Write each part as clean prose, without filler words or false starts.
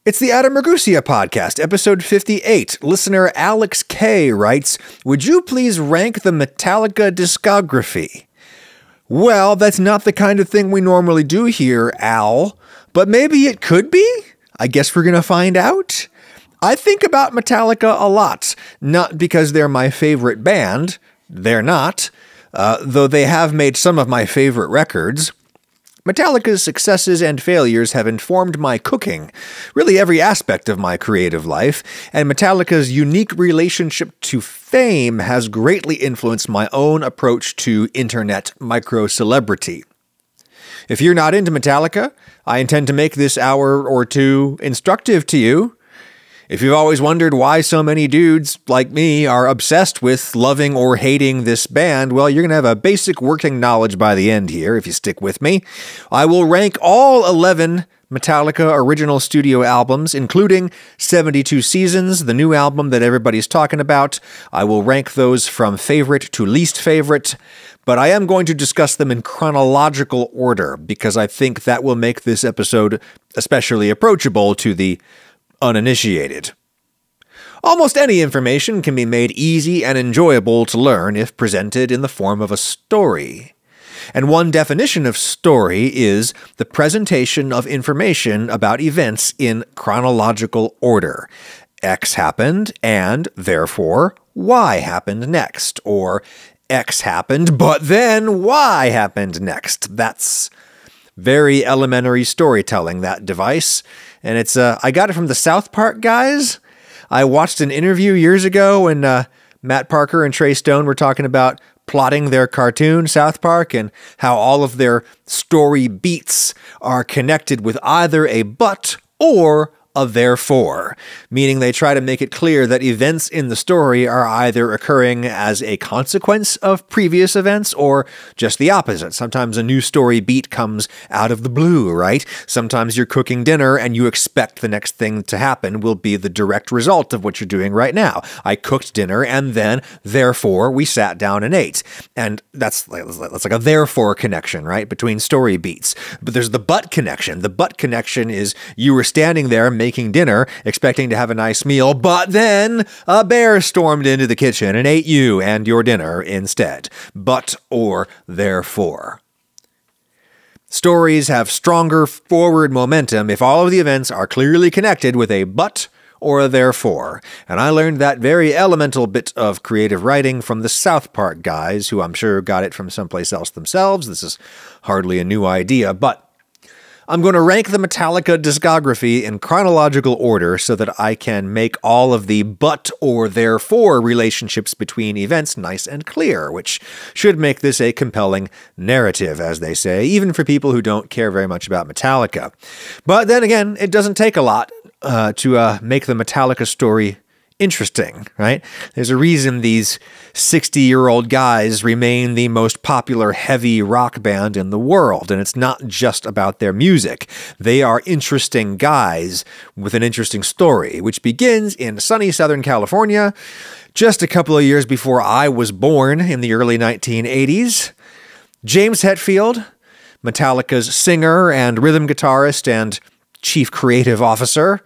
It's the Adam Ragusia podcast, episode 58. Listener Alex K. writes, "Would you please rank the Metallica discography?" Well, that's not the kind of thing we normally do here, Al, but maybe it could be? I guess we're gonna find out. I think about Metallica a lot, not because they're my favorite band. They're not, though they have made some of my favorite records. Metallica's successes and failures have informed my cooking, really every aspect of my creative life, and Metallica's unique relationship to fame has greatly influenced my own approach to internet micro-celebrity. If you're not into Metallica, I intend to make this hour or two instructive to you. If you've always wondered why so many dudes like me are obsessed with loving or hating this band, well, you're going to have a basic working knowledge by the end here if you stick with me. I will rank all 11 Metallica original studio albums, including 72 Seasons, the new album that everybody's talking about. I will rank those from favorite to least favorite, but I am going to discuss them in chronological order because I think that will make this episode especially approachable to the uninitiated. Almost any information can be made easy and enjoyable to learn if presented in the form of a story. And one definition of story is the presentation of information about events in chronological order. X happened, and therefore Y happened next. Or X happened, but then Y happened next. That's very elementary storytelling, that device. And it's, I got it from the South Park guys. I watched an interview years ago when Matt Parker and Trey Stone were talking about plotting their cartoon, South Park, and how all of their story beats are connected with either a but or a therefore, meaning they try to make it clear that events in the story are either occurring as a consequence of previous events or just the opposite. Sometimes a new story beat comes out of the blue, right? Sometimes you're cooking dinner and you expect the next thing to happen will be the direct result of what you're doing right now. I cooked dinner and then, therefore, we sat down and ate. And that's like a therefore connection, right, between story beats. But there's the but connection. The but connection is you were standing there making dinner, expecting to have a nice meal, but then a bear stormed into the kitchen and ate you and your dinner instead. But or therefore. Stories have stronger forward momentum if all of the events are clearly connected with a but or a therefore. And I learned that very elemental bit of creative writing from the South Park guys, who I'm sure got it from someplace else themselves. This is hardly a new idea, but I'm going to rank the Metallica discography in chronological order so that I can make all of the but or therefore relationships between events nice and clear, which should make this a compelling narrative, as they say, even for people who don't care very much about Metallica. But then again, it doesn't take a lot to make the Metallica story interesting, right? There's a reason these 60-year-old guys remain the most popular heavy rock band in the world, and it's not just about their music. They are interesting guys with an interesting story, which begins in sunny Southern California, just a couple of years before I was born in the early 1980s. James Hetfield, Metallica's singer and rhythm guitarist and chief creative officer.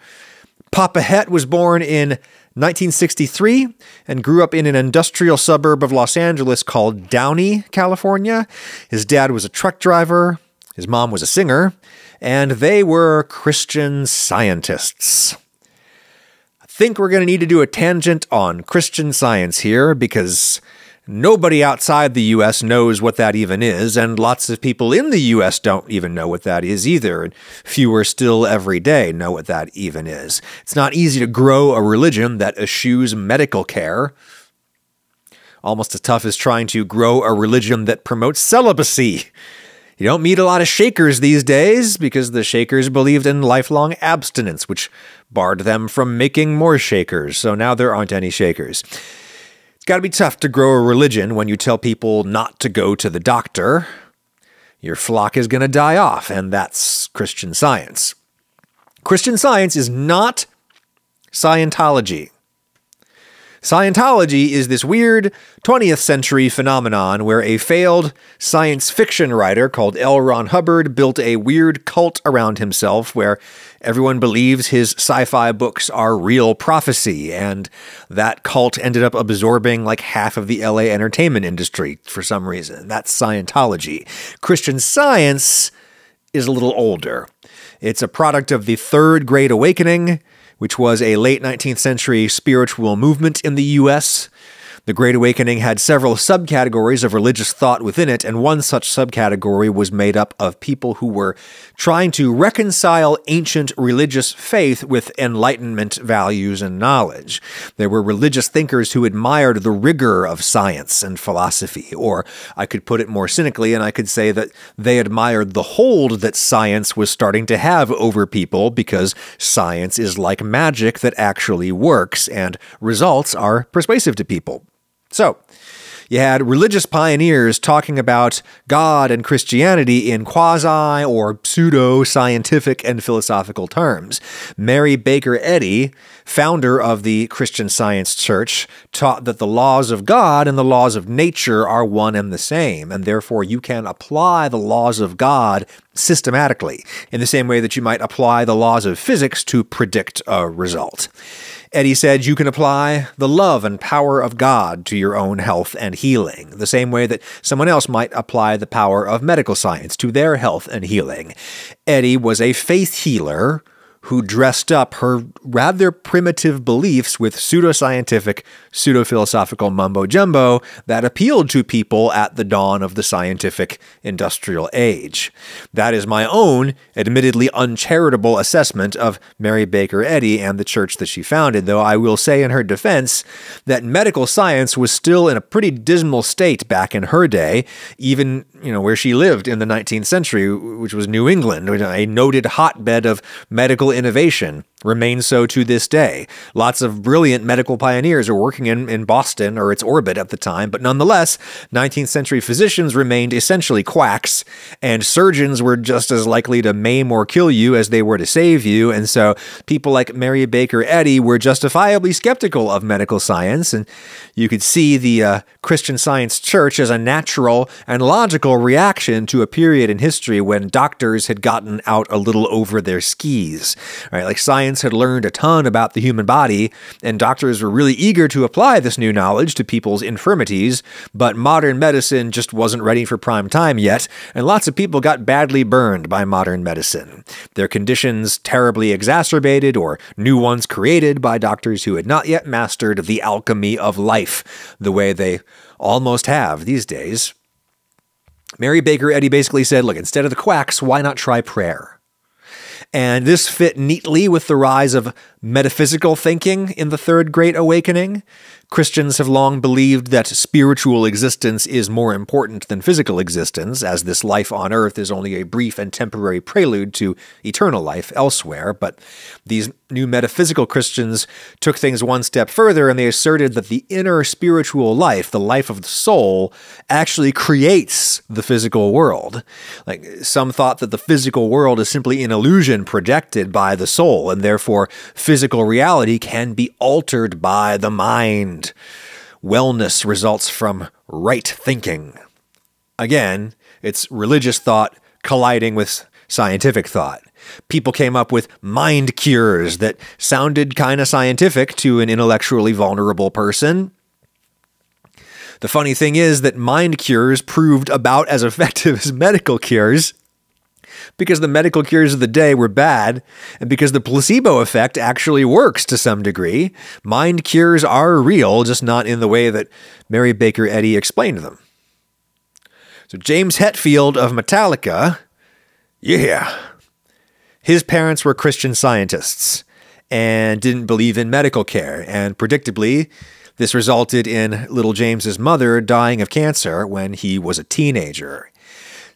Papa Het was born in 1963 and grew up in an industrial suburb of Los Angeles called Downey, California. His dad was a truck driver, his mom was a singer, and they were Christian Scientists. I think we're going to need to do a tangent on Christian Science here because nobody outside the U.S. knows what that even is, and lots of people in the U.S. don't even know what that is either, and fewer still every day know what that even is. It's not easy to grow a religion that eschews medical care. Almost as tough as trying to grow a religion that promotes celibacy. You don't meet a lot of Shakers these days because the Shakers believed in lifelong abstinence, which barred them from making more Shakers, so now there aren't any Shakers. It's got to be tough to grow a religion when you tell people not to go to the doctor. Your flock is going to die off, and that's Christian Science. Christian Science is not Scientology. Scientology is this weird 20th century phenomenon where a failed science fiction writer called L. Ron Hubbard built a weird cult around himself where everyone believes his sci-fi books are real prophecy, and that cult ended up absorbing like half of the LA entertainment industry for some reason. That's Scientology. Christian Science is a little older. It's a product of the Third Great Awakening, which was a late 19th century spiritual movement in the U.S. The Great Awakening had several subcategories of religious thought within it, and one such subcategory was made up of people who were trying to reconcile ancient religious faith with Enlightenment values and knowledge. There were religious thinkers who admired the rigor of science and philosophy, or I could put it more cynically, and I could say that they admired the hold that science was starting to have over people, because science is like magic that actually works, and results are persuasive to people. So, you had religious pioneers talking about God and Christianity in quasi or pseudo-scientific and philosophical terms. Mary Baker Eddy, founder of the Christian Science Church, taught that the laws of God and the laws of nature are one and the same, and therefore you can apply the laws of God systematically, in the same way that you might apply the laws of physics to predict a result. Eddy said you can apply the love and power of God to your own health and healing, the same way that someone else might apply the power of medical science to their health and healing. Eddy was a faith healer who dressed up her rather primitive beliefs with pseudoscientific, pseudo-philosophical mumbo-jumbo that appealed to people at the dawn of the scientific industrial age. That is my own, admittedly uncharitable assessment of Mary Baker Eddy and the church that she founded, though I will say in her defense that medical science was still in a pretty dismal state back in her day, even where she lived in the 19th century, which was New England, a noted hotbed of medical innovation, remains so to this day. Lots of brilliant medical pioneers are working in Boston or its orbit at the time, but nonetheless, 19th century physicians remained essentially quacks, and surgeons were just as likely to maim or kill you as they were to save you, and so people like Mary Baker Eddy were justifiably skeptical of medical science, and you could see the Christian Science Church as a natural and logical reaction to a period in history when doctors had gotten out a little over their skis. Right, like science had learned a ton about the human body, and doctors were really eager to apply this new knowledge to people's infirmities, but modern medicine just wasn't ready for prime time yet, and lots of people got badly burned by modern medicine. Their conditions terribly exacerbated, or new ones created by doctors who had not yet mastered the alchemy of life the way they almost have these days. Mary Baker Eddy basically said, look, instead of the quacks, why not try prayer? And this fit neatly with the rise of metaphysical thinking in the Third Great Awakening. Christians have long believed that spiritual existence is more important than physical existence, as this life on earth is only a brief and temporary prelude to eternal life elsewhere. But these new metaphysical Christians took things one step further, and they asserted that the inner spiritual life, the life of the soul, actually creates the physical world. Like, some thought that the physical world is simply an illusion projected by the soul, and therefore physical reality can be altered by the mind. Wellness results from right thinking. Again, it's religious thought colliding with scientific thought. People came up with mind cures that sounded kind of scientific to an intellectually vulnerable person. The funny thing is that mind cures proved about as effective as medical cures, because the medical cures of the day were bad, and because the placebo effect actually works to some degree. Mind cures are real, just not in the way that Mary Baker Eddy explained them. So James Hetfield of Metallica, his parents were Christian Scientists and didn't believe in medical care, and predictably, this resulted in little James's mother dying of cancer when he was a teenager.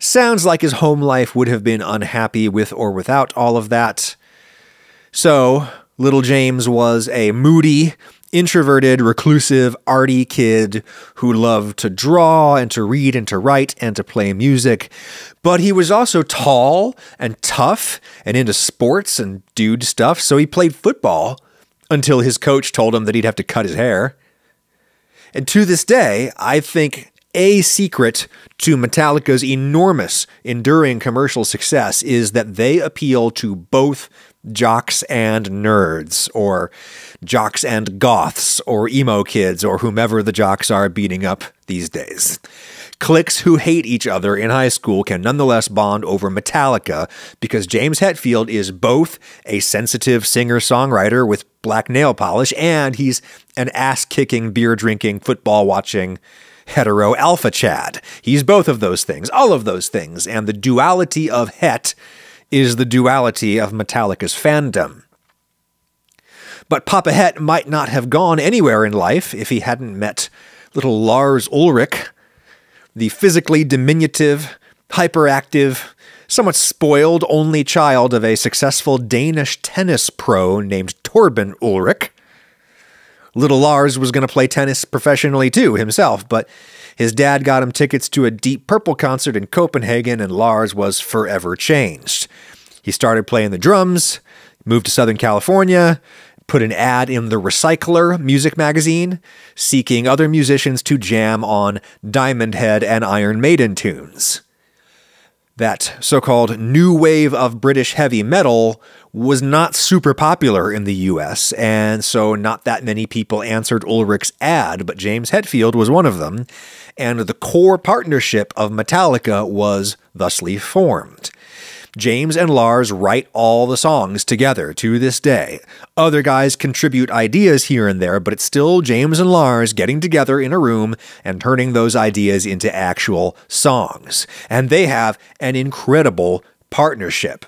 Sounds like his home life would have been unhappy with or without all of that. So, little James was a moody, introverted, reclusive, arty kid who loved to draw and to read and to write and to play music. But he was also tall and tough and into sports and dude stuff, so he played football until his coach told him that he'd have to cut his hair. And to this day, I think a secret to Metallica's enormous, enduring commercial success is that they appeal to both jocks and nerds, or jocks and goths, or emo kids, or whomever the jocks are beating up these days. Cliques who hate each other in high school can nonetheless bond over Metallica because James Hetfield is both a sensitive singer-songwriter with black nail polish, and he's an ass-kicking, beer-drinking, football-watching hetero alpha Chad. He's both of those things, all of those things, and the duality of Het is the duality of Metallica's fandom. But Papa Het might not have gone anywhere in life if he hadn't met little Lars Ulrich, the physically diminutive, hyperactive, somewhat spoiled only child of a successful Danish tennis pro named Torben Ulrich. Little Lars was going to play tennis professionally too himself, but his dad got him tickets to a Deep Purple concert in Copenhagen, and Lars was forever changed. He started playing the drums, moved to Southern California, put an ad in The Recycler music magazine, seeking other musicians to jam on Diamond Head and Iron Maiden tunes. That so-called new wave of British heavy metal was not super popular in the US, and so not that many people answered Ulrich's ad, but James Hetfield was one of them, and the core partnership of Metallica was thusly formed. James and Lars write all the songs together to this day. Other guys contribute ideas here and there, but it's still James and Lars getting together in a room and turning those ideas into actual songs. And they have an incredible partnership.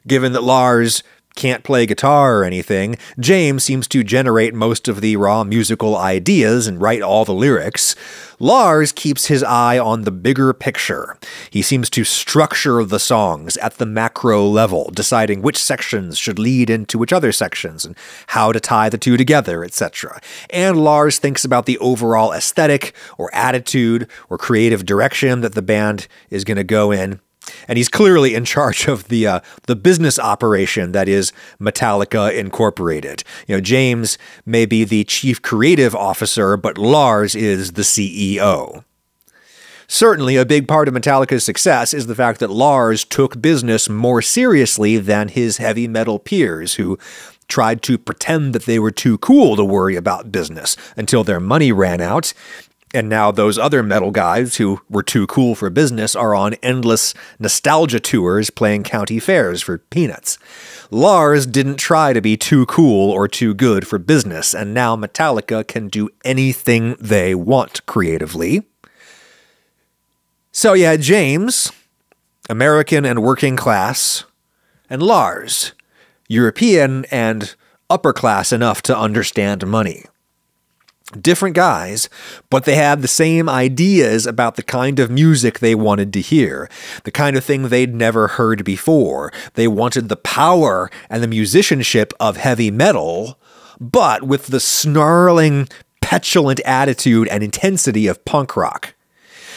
Given that Lars can't play guitar or anything, James seems to generate most of the raw musical ideas and write all the lyrics. Lars keeps his eye on the bigger picture. He seems to structure the songs at the macro level, deciding which sections should lead into which other sections and how to tie the two together, etc. And Lars thinks about the overall aesthetic or attitude or creative direction that the band is going to go in. And he's clearly in charge of the business operation that is Metallica Incorporated. You know, James may be the chief creative officer, but Lars is the CEO. Certainly, a big part of Metallica's success is the fact that Lars took business more seriously than his heavy metal peers, who tried to pretend that they were too cool to worry about business until their money ran out. And now those other metal guys who were too cool for business are on endless nostalgia tours playing county fairs for peanuts. Lars didn't try to be too cool or too good for business, and now Metallica can do anything they want creatively. So you had James, American and working class, and Lars, European and upper class enough to understand money. Different guys, but they had the same ideas about the kind of music they wanted to hear, the kind of thing they'd never heard before. They wanted the power and the musicianship of heavy metal, but with the snarling, petulant attitude and intensity of punk rock.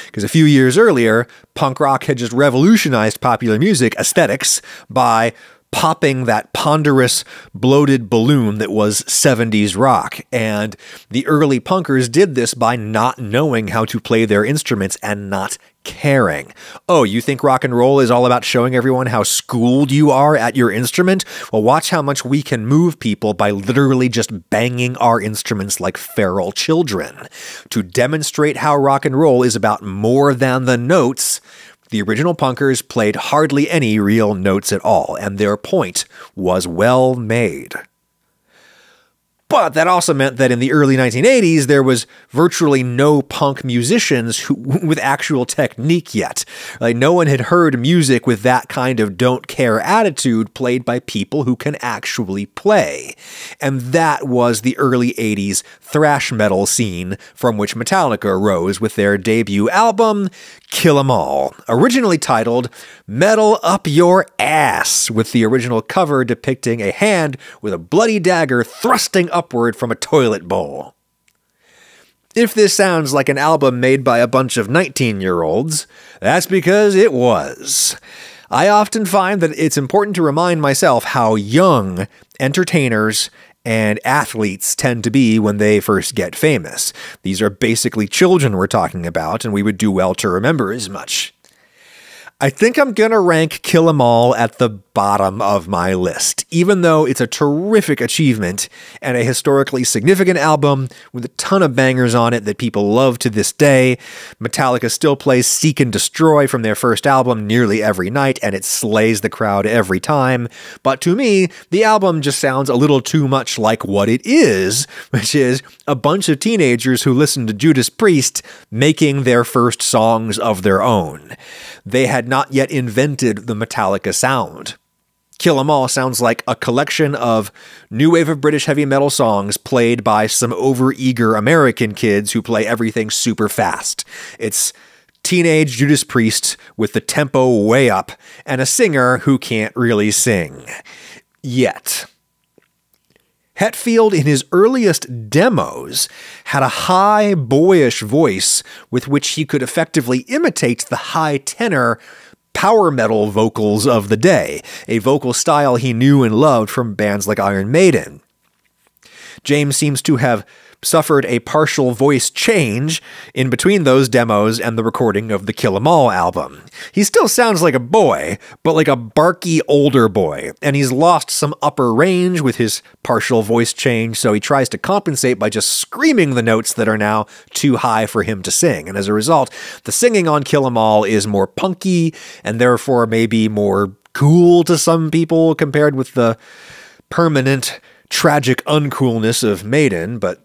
Because a few years earlier, punk rock had just revolutionized popular music aesthetics by popping that ponderous, bloated balloon that was 70s rock. And the early punkers did this by not knowing how to play their instruments and not caring. Oh, you think rock and roll is all about showing everyone how schooled you are at your instrument? Well, watch how much we can move people by literally just banging our instruments like feral children. To demonstrate how rock and roll is about more than the notes, the original punkers played hardly any real notes at all, and their point was well made. But that also meant that in the early 1980s, there was virtually no punk musicians with actual technique yet. Like, no one had heard music with that kind of don't care attitude played by people who can actually play. And that was the early 80s thrash metal scene from which Metallica rose with their debut album, Kill 'Em All, originally titled Metal Up Your Ass, with the original cover depicting a hand with a bloody dagger thrusting upward from a toilet bowl. If this sounds like an album made by a bunch of 19-year-olds, that's because it was. I often find that it's important to remind myself how young entertainers and athletes tend to be when they first get famous. These are basically children we're talking about, and we would do well to remember as much. I think I'm going to rank Kill 'Em All at the bottom of my list, even though it's a terrific achievement and a historically significant album with a ton of bangers on it that people love to this day. Metallica still plays Seek and Destroy from their first album nearly every night, and it slays the crowd every time. But to me, the album just sounds a little too much like what it is, which is a bunch of teenagers who listen to Judas Priest making their first songs of their own. They had not yet invented the Metallica sound. Kill 'Em All sounds like a collection of new wave of British heavy metal songs played by some overeager American kids who play everything super fast. It's teenage Judas Priest with the tempo way up and a singer who can't really sing. Yet. Hetfield, in his earliest demos, had a high, boyish voice with which he could effectively imitate the high tenor power metal vocals of the day, a vocal style he knew and loved from bands like Iron Maiden. James seems to have suffered a partial voice change in between those demos and the recording of the Kill 'Em All album. He still sounds like a boy, but like a barky older boy, and he's lost some upper range with his partial voice change, so he tries to compensate by just screaming the notes that are now too high for him to sing, and as a result, the singing on Kill 'Em All is more punky, and therefore maybe more cool to some people compared with the permanent, tragic uncoolness of Maiden, but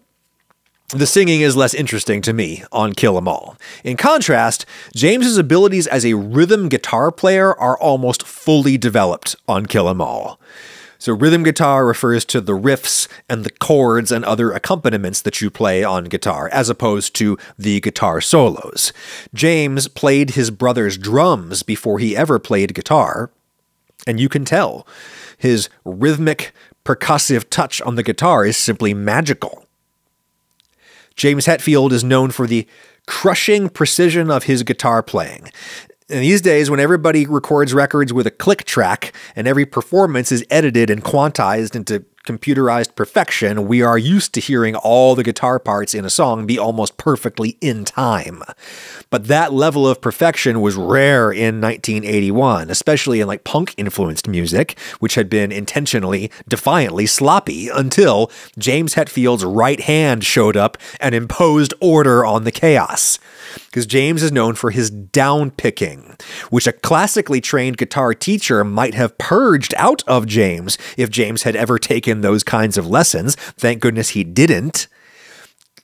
the singing is less interesting to me on Kill 'Em All. In contrast, James's abilities as a rhythm guitar player are almost fully developed on Kill 'Em All. So rhythm guitar refers to the riffs and the chords and other accompaniments that you play on guitar, as opposed to the guitar solos. James played his brother's drums before he ever played guitar, and you can tell. His rhythmic, percussive touch on the guitar is simply magical. James Hetfield is known for the crushing precision of his guitar playing. And these days, when everybody records records with a click track and every performance is edited and quantized into computerized perfection, we are used to hearing all the guitar parts in a song be almost perfectly in time. But that level of perfection was rare in 1981, especially in like punk-influenced music, which had been intentionally, defiantly sloppy until James Hetfield's right hand showed up and imposed order on the chaos. Because James is known for his down-picking, which a classically trained guitar teacher might have purged out of James if James had ever taken those kinds of lessons. Thank goodness he didn't.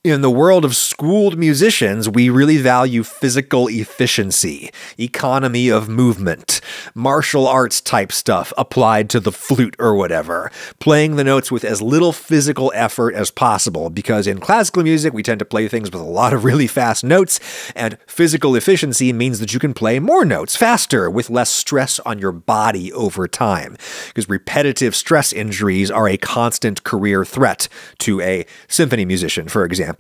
In the world of schooled musicians, we really value physical efficiency, economy of movement, martial arts type stuff applied to the flute or whatever, playing the notes with as little physical effort as possible, because in classical music, we tend to play things with a lot of really fast notes, and physical efficiency means that you can play more notes faster with less stress on your body over time, because repetitive stress injuries are a constant career threat to a symphony musician, for example.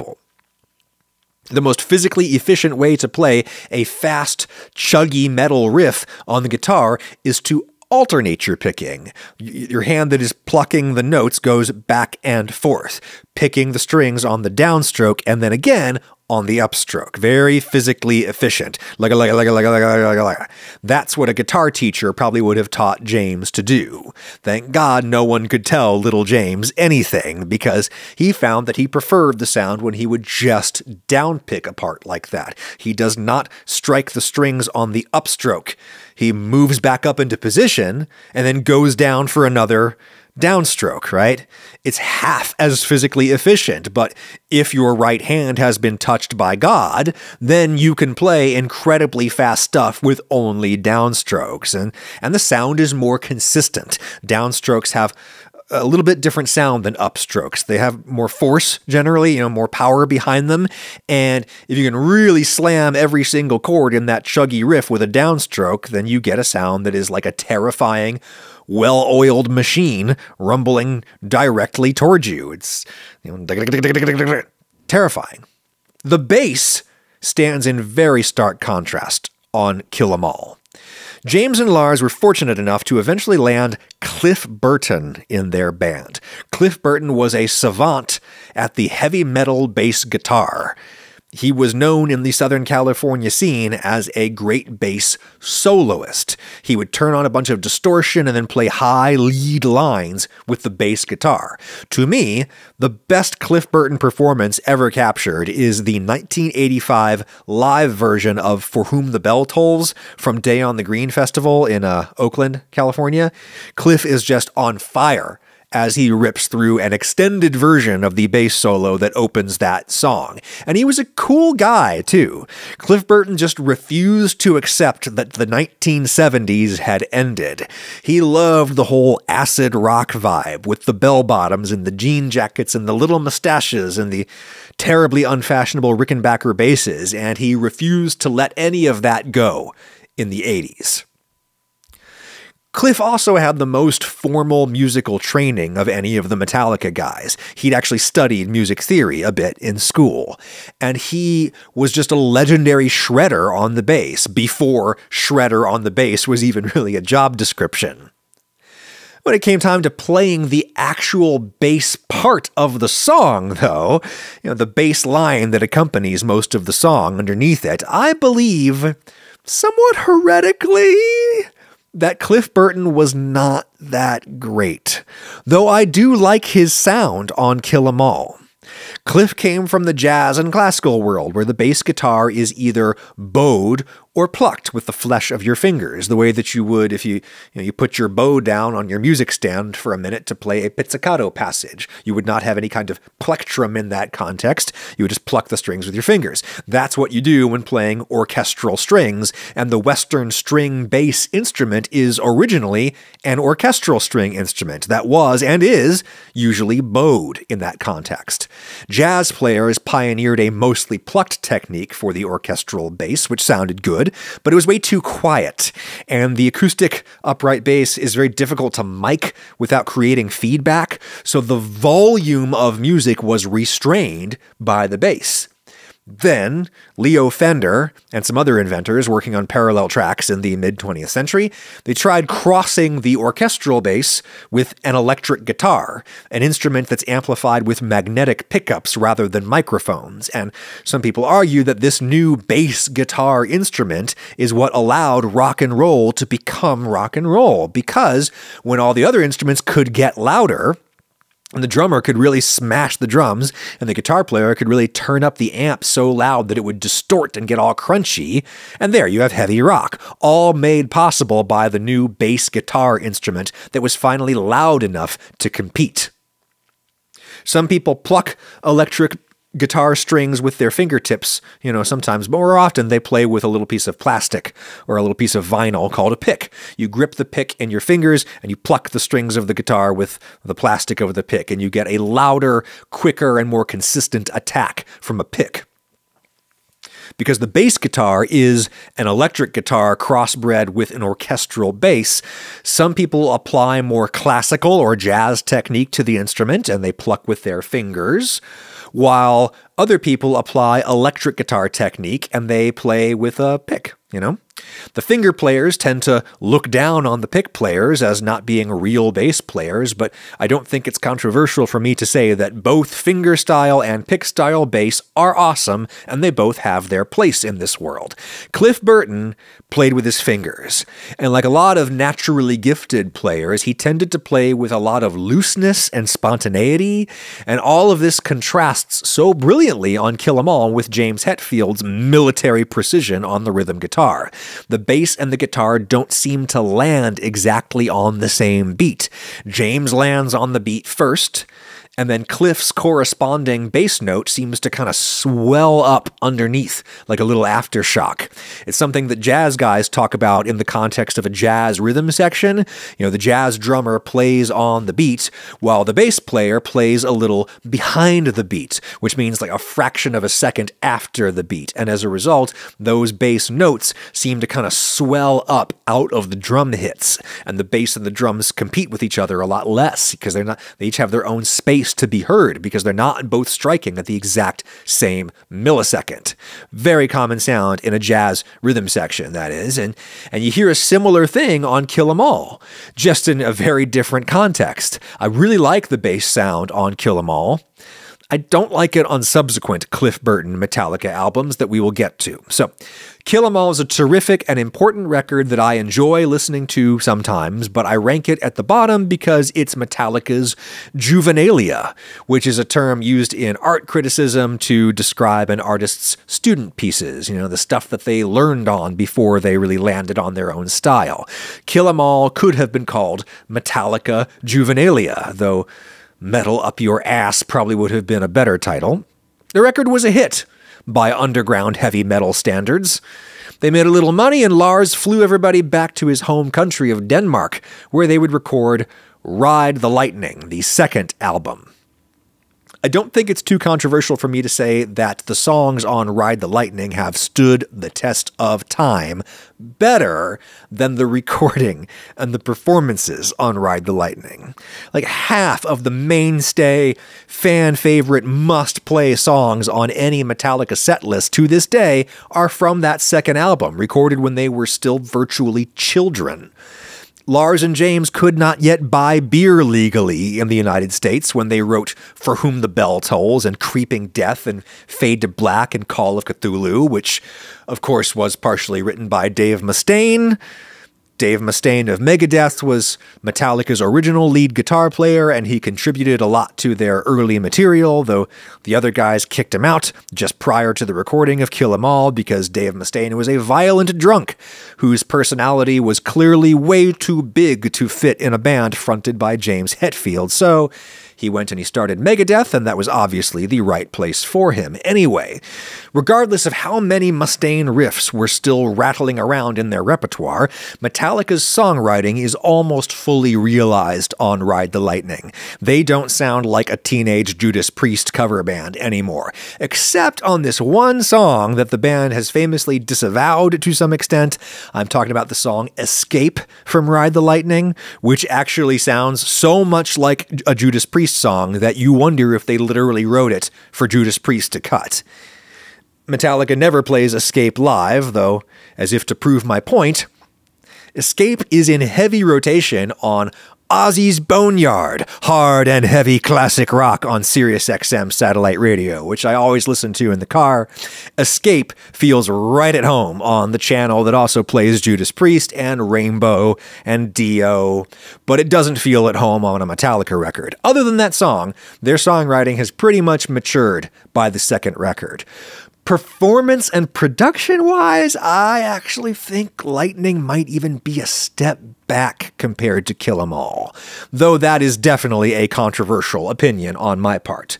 The most physically efficient way to play a fast, chuggy metal riff on the guitar is to alternate your picking. Your hand that is plucking the notes goes back and forth, picking the strings on the downstroke and then again on the upstroke. Very physically efficient. That's what a guitar teacher probably would have taught James to do. Thank God no one could tell little James anything, because he found that he preferred the sound when he would just downpick a part like that. He does not strike the strings on the upstroke. He moves back up into position and then goes down for another downstroke, right? It's half as physically efficient, but if your right hand has been touched by God, then you can play incredibly fast stuff with only downstrokes, and the sound is more consistent. Downstrokes have a little bit different sound than upstrokes. They have more force generally, more power behind them, and if you can really slam every single chord in that chuggy riff with a downstroke, then you get a sound that is like a terrifying, well-oiled machine rumbling directly towards you. It's terrifying. The bass stands in very stark contrast on Kill 'Em All. James and Lars were fortunate enough to eventually land Cliff Burton in their band. Cliff Burton was a savant at the heavy metal bass guitar. He was known in the Southern California scene as a great bass soloist. He would turn on a bunch of distortion and then play high lead lines with the bass guitar. To me, the best Cliff Burton performance ever captured is the 1985 live version of For Whom the Bell Tolls from Day on the Green Festival in Oakland, California. Cliff is just on fire as he rips through an extended version of the bass solo that opens that song. And he was a cool guy, too. Cliff Burton just refused to accept that the 1970s had ended. He loved the whole acid rock vibe with the bell-bottoms and the jean jackets and the little mustaches and the terribly unfashionable Rickenbacker basses, and he refused to let any of that go in the 80s. Cliff also had the most formal musical training of any of the Metallica guys. He'd actually studied music theory a bit in school, and he was just a legendary shredder on the bass before shredder on the bass was even really a job description. When it came time to playing the actual bass part of the song, though, the bass line that accompanies most of the song underneath it, I believe, somewhat heretically, that Cliff Burton was not that great, though I do like his sound on Kill 'Em All. Cliff came from the jazz and classical world, where the bass guitar is either bowed or plucked with the flesh of your fingers, the way that you would if you put your bow down on your music stand for a minute to play a pizzicato passage. You would not have any kind of plectrum in that context. You would just pluck the strings with your fingers. That's what you do when playing orchestral strings, and the Western string bass instrument is originally an orchestral string instrument that was and is usually bowed in that context. Jazz players pioneered a mostly plucked technique for the orchestral bass, which sounded good, but it was way too quiet, and the acoustic upright bass is very difficult to mic without creating feedback, so the volume of music was restrained by the bass. Then, Leo Fender and some other inventors working on parallel tracks in the mid-20th century, they tried crossing the orchestral bass with an electric guitar, an instrument that's amplified with magnetic pickups rather than microphones. And some people argue that this new bass guitar instrument is what allowed rock and roll to become rock and roll, because when all the other instruments could get louder, and the drummer could really smash the drums, and the guitar player could really turn up the amp so loud that it would distort and get all crunchy, and there you have heavy rock, all made possible by the new bass guitar instrument that was finally loud enough to compete. Some people pluck electric guitar strings with their fingertips, sometimes, but more often they play with a little piece of plastic or a little piece of vinyl called a pick. You grip the pick in your fingers and you pluck the strings of the guitar with the plastic over the pick, and you get a louder, quicker, and more consistent attack from a pick. Because the bass guitar is an electric guitar crossbred with an orchestral bass, some people apply more classical or jazz technique to the instrument and they pluck with their fingers, while other people apply electric guitar technique and they play with a pick, The finger players tend to look down on the pick players as not being real bass players, but I don't think it's controversial for me to say that both fingerstyle and pick-style bass are awesome, and they both have their place in this world. Cliff Burton played with his fingers, and like a lot of naturally gifted players, he tended to play with a lot of looseness and spontaneity, and all of this contrasts so brilliantly on Kill 'Em All with James Hetfield's military precision on the rhythm guitar. The bass and the guitar don't seem to land exactly on the same beat. James lands on the beat first, and then Cliff's corresponding bass note seems to kind of swell up underneath like a little aftershock. It's something that jazz guys talk about in the context of a jazz rhythm section. The jazz drummer plays on the beat while the bass player plays a little behind the beat, which means like a fraction of a second after the beat. And as a result, those bass notes seem to kind of swell up out of the drum hits, and the bass and the drums compete with each other a lot less because they each have their own space close to be heard because they're not both striking at the exact same millisecond. Very common sound in a jazz rhythm section, that is, and you hear a similar thing on Kill 'Em All, just in a very different context. I really like the bass sound on Kill 'Em All. I don't like it on subsequent Cliff Burton Metallica albums that we will get to. So, Kill 'Em All is a terrific and important record that I enjoy listening to sometimes, but I rank it at the bottom because it's Metallica's juvenilia, which is a term used in art criticism to describe an artist's student pieces, the stuff that they learned on before they really landed on their own style. Kill 'Em All could have been called Metallica Juvenilia, though Metal Up Your Ass probably would have been a better title. The record was a hit by underground heavy metal standards. They made a little money, and Lars flew everybody back to his home country of Denmark, where they would record Ride the Lightning, the second album. I don't think it's too controversial for me to say that the songs on Ride the Lightning have stood the test of time better than the recording and the performances on Ride the Lightning. Like half of the mainstay, fan favorite, must-play songs on any Metallica set list to this day are from that second album, recorded when they were still virtually children. Lars and James could not yet buy beer legally in the United States when they wrote For Whom the Bell Tolls and Creeping Death and Fade to Black and Call of Cthulhu, which, of course, was partially written by Dave Mustaine. Dave Mustaine of Megadeth was Metallica's original lead guitar player, and he contributed a lot to their early material, though the other guys kicked him out just prior to the recording of Kill 'Em All because Dave Mustaine was a violent drunk whose personality was clearly way too big to fit in a band fronted by James Hetfield. So he went and he started Megadeth, and that was obviously the right place for him. Anyway, regardless of how many Mustaine riffs were still rattling around in their repertoire, Metallica's songwriting is almost fully realized on Ride the Lightning. They don't sound like a teenage Judas Priest cover band anymore, except on this one song that the band has famously disavowed to some extent. I'm talking about the song Escape from Ride the Lightning, which actually sounds so much like a Judas Priest song that you wonder if they literally wrote it for Judas Priest to cut. Metallica never plays Escape live, though, as if to prove my point, Escape is in heavy rotation on Ozzy's Boneyard, hard and heavy classic rock on SiriusXM satellite radio, which I always listen to in the car. Escape feels right at home on the channel that also plays Judas Priest and Rainbow and Dio, but it doesn't feel at home on a Metallica record. Other than that song, their songwriting has pretty much matured by the second record. Performance and production-wise, I actually think Lightning might even be a step back compared to Kill 'Em All, though that is definitely a controversial opinion on my part.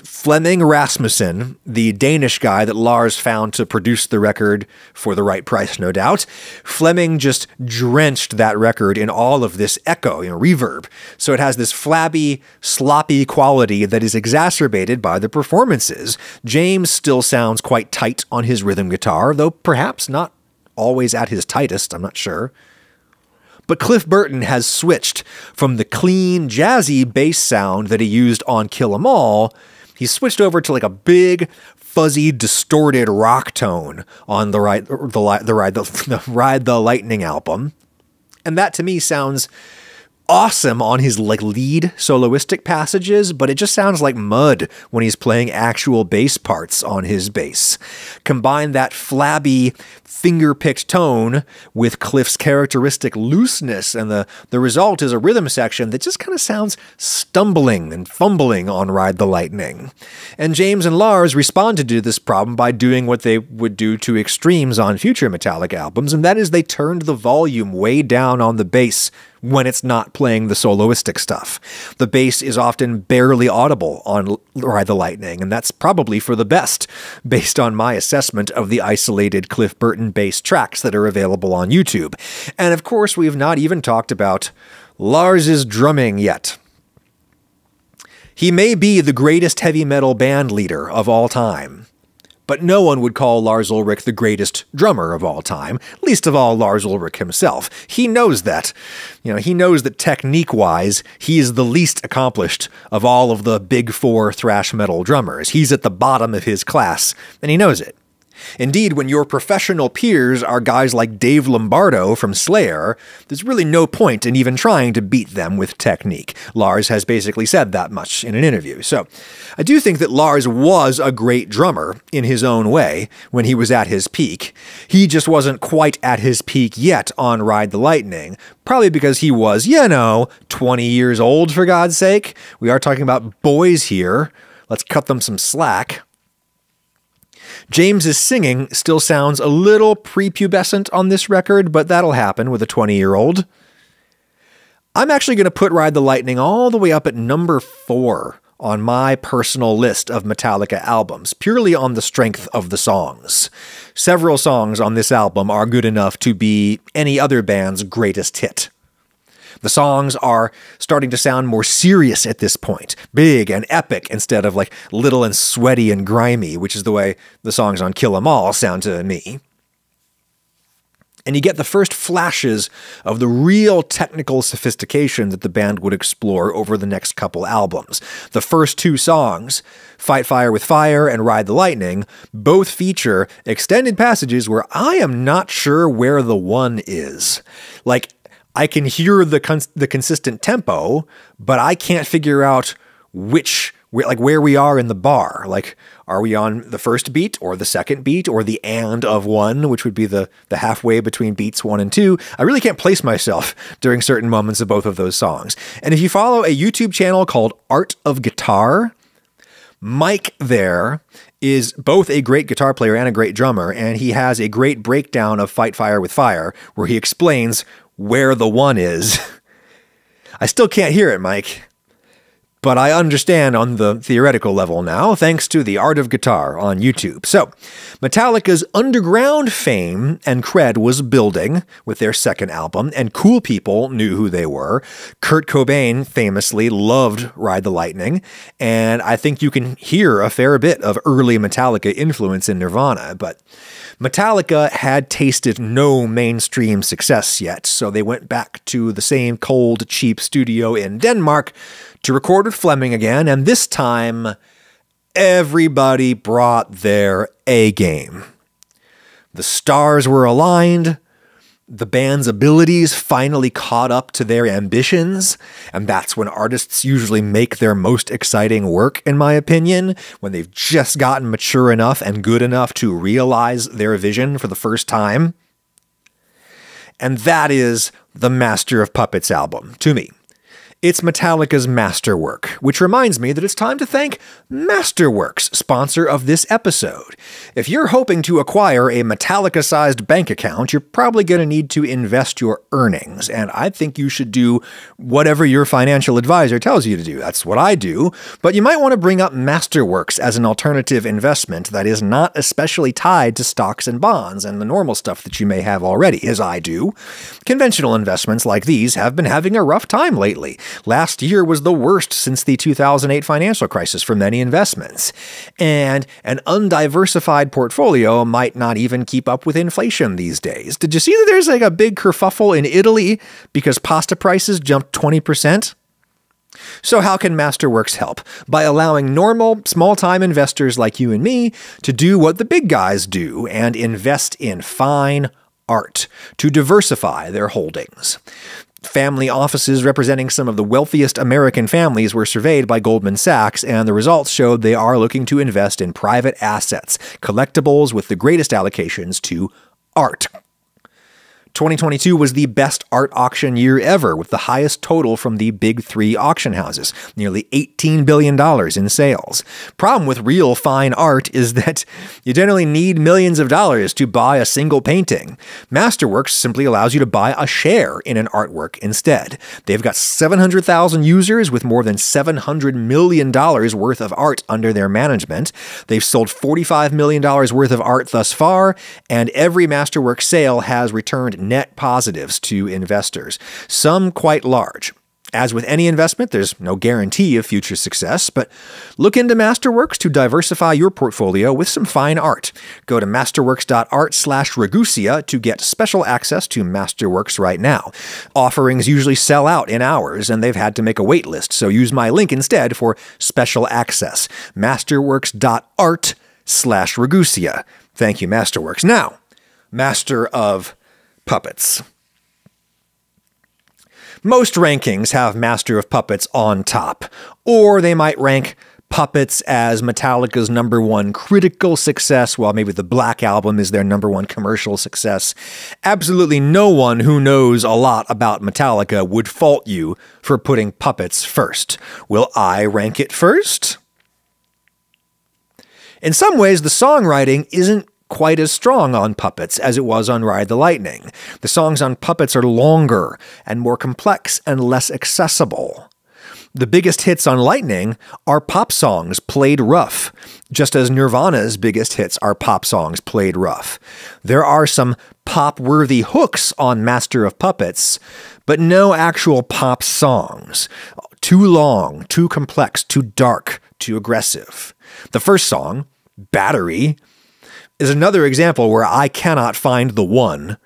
Flemming Rasmussen, the Danish guy that Lars found to produce the record for the right price, no doubt, Flemming just drenched that record in all of this echo, reverb. So it has this flabby, sloppy quality that is exacerbated by the performances. James still sounds quite tight on his rhythm guitar, though perhaps not always at his tightest, I'm not sure. But Cliff Burton has switched from the clean, jazzy bass sound that he used on Kill 'Em All. He's switched over to like a big, fuzzy, distorted rock tone on the Ride the Lightning album. And that to me sounds awesome on his lead soloistic passages, but it just sounds like mud when he's playing actual bass parts on his bass. Combine that flabby, finger-picked tone with Cliff's characteristic looseness, and the result is a rhythm section that just kind of sounds stumbling and fumbling on Ride the Lightning. And James and Lars responded to this problem by doing what they would do to extremes on future Metallica albums, and that is they turned the volume way down on the bass when it's not playing the soloistic stuff. The bass is often barely audible on Ride the Lightning, and that's probably for the best, based on my assessment of the isolated Cliff Burton bass tracks that are available on YouTube. And of course, we've not even talked about Lars's drumming yet. He may be the greatest heavy metal band leader of all time, But no one would call Lars Ulrich the greatest drummer of all time, least of all Lars Ulrich himself. He knows that. He knows that technique-wise, he is the least accomplished of all of the big four thrash metal drummers. He's at the bottom of his class, and he knows it. Indeed, when your professional peers are guys like Dave Lombardo from Slayer, there's really no point in even trying to beat them with technique. Lars has basically said that much in an interview. So I do think that Lars was a great drummer in his own way when he was at his peak. He just wasn't quite at his peak yet on Ride the Lightning, probably because he was, 20 years old, for God's sake. We are talking about boys here. Let's cut them some slack. James's singing still sounds a little prepubescent on this record, but that'll happen with a 20-year-old. I'm actually going to put Ride the Lightning all the way up at number 4 on my personal list of Metallica albums, purely on the strength of the songs. Several songs on this album are good enough to be any other band's greatest hit. The songs are starting to sound more serious at this point, big and epic instead of like little and sweaty and grimy, which is the way the songs on Kill 'Em All sound to me. And you get the first flashes of the real technical sophistication that the band would explore over the next couple albums. The first 2 songs, Fight Fire with Fire and Ride the Lightning, both feature extended passages where I am not sure where the one is. Like, I can hear the consistent tempo, but I can't figure out where we are in the bar. Like, are we on the first beat or the second beat or the and of one, which would be the halfway between beats 1 and 2? I really can't place myself during certain moments of both of those songs. And if you follow a YouTube channel called Art of Guitar, Mike there is both a great guitar player and a great drummer, and he has a great breakdown of Fight Fire with Fire where he explains where the one is. I still can't hear it, Mike. But I understand on the theoretical level now, thanks to the Art of Guitar on YouTube. So, Metallica's underground fame and cred was building with their second album, and cool people knew who they were. Kurt Cobain famously loved Ride the Lightning, and I think you can hear a fair bit of early Metallica influence in Nirvana, but Metallica had tasted no mainstream success yet, so they went back to the same cold, cheap studio in Denmark to record with Fleming again, and this time, everybody brought their A-game. The stars were aligned, the band's abilities finally caught up to their ambitions, and that's when artists usually make their most exciting work, in my opinion, when they've just gotten mature enough and good enough to realize their vision for the first time. And that is the Master of Puppets album, to me. It's Metallica's masterwork, which reminds me that it's time to thank Masterworks, sponsor of this episode. If you're hoping to acquire a Metallica-sized bank account, you're probably going to need to invest your earnings, and I think you should do whatever your financial advisor tells you to do. That's what I do, but you might want to bring up Masterworks as an alternative investment that is not especially tied to stocks and bonds and the normal stuff that you may have already, as I do. Conventional investments like these have been having a rough time lately. Last year was the worst since the 2008 financial crisis for many investments. And an undiversified portfolio might not even keep up with inflation these days. Did you see that there's like a big kerfuffle in Italy because pasta prices jumped 20%? So how can Masterworks help? By allowing normal, small-time investors like you and me to do what the big guys do and invest in fine art to diversify their holdings. Family offices representing some of the wealthiest American families were surveyed by Goldman Sachs, and the results showed they are looking to invest in private assets, collectibles with the greatest allocations to art. 2022 was the best art auction year ever, with the highest total from the big 3 auction houses, nearly $18 billion in sales. Problem with real fine art is that you generally need millions of dollars to buy a single painting. Masterworks simply allows you to buy a share in an artwork instead. They've got 700,000 users with more than $700 million worth of art under their management. They've sold $45 million worth of art thus far, and every Masterworks sale has returned net positives to investors, some quite large. As with any investment, there's no guarantee of future success, but look into Masterworks to diversify your portfolio with some fine art. Go to masterworks.art/Ragusia to get special access to Masterworks right now. Offerings usually sell out in hours, and they've had to make a wait list, so use my link instead for special access. masterworks.art/Ragusia. Thank you, Masterworks. Now, Master of Puppets. Most rankings have Master of Puppets on top, or they might rank Puppets as Metallica's #1 critical success, while maybe the Black Album is their #1 commercial success. Absolutely no one who knows a lot about Metallica would fault you for putting Puppets first. Will I rank it first? In some ways, the songwriting isn't quite as strong on Puppets as it was on Ride the Lightning. The songs on Puppets are longer and more complex and less accessible. The biggest hits on Lightning are pop songs played rough, just as Nirvana's biggest hits are pop songs played rough. There are some pop-worthy hooks on Master of Puppets, but no actual pop songs. Too long, too complex, too dark, too aggressive. The first song, Battery, is another example where I cannot find the one,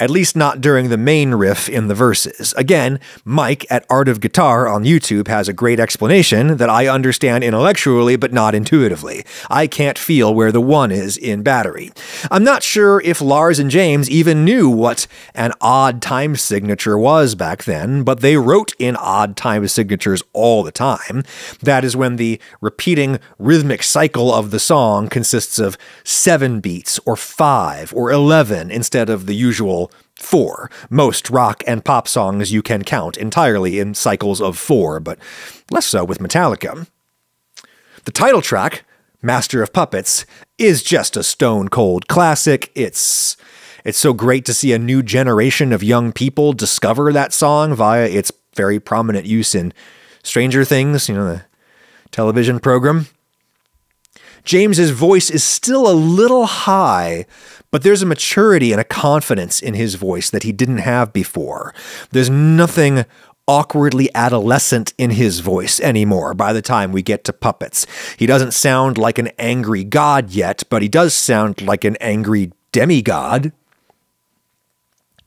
at least not during the main riff in the verses. Again, Mike at Art of Guitar on YouTube has a great explanation that I understand intellectually but not intuitively. I can't feel where the one is in Battery. I'm not sure if Lars and James even knew what an odd time signature was back then, but they wrote in odd time signatures all the time. That is when the repeating rhythmic cycle of the song consists of 7 beats or 5 or 11 instead of the usual 4. Most rock and pop songs you can count entirely in cycles of 4, but less so with Metallica. The title track, Master of Puppets, is just a stone-cold classic. It's so great to see a new generation of young people discover that song via its very prominent use in Stranger Things, the television program. James's voice is still a little high, but there's a maturity and a confidence in his voice that he didn't have before. There's nothing awkwardly adolescent in his voice anymore by the time we get to Puppets. He doesn't sound like an angry god yet, but he does sound like an angry demigod.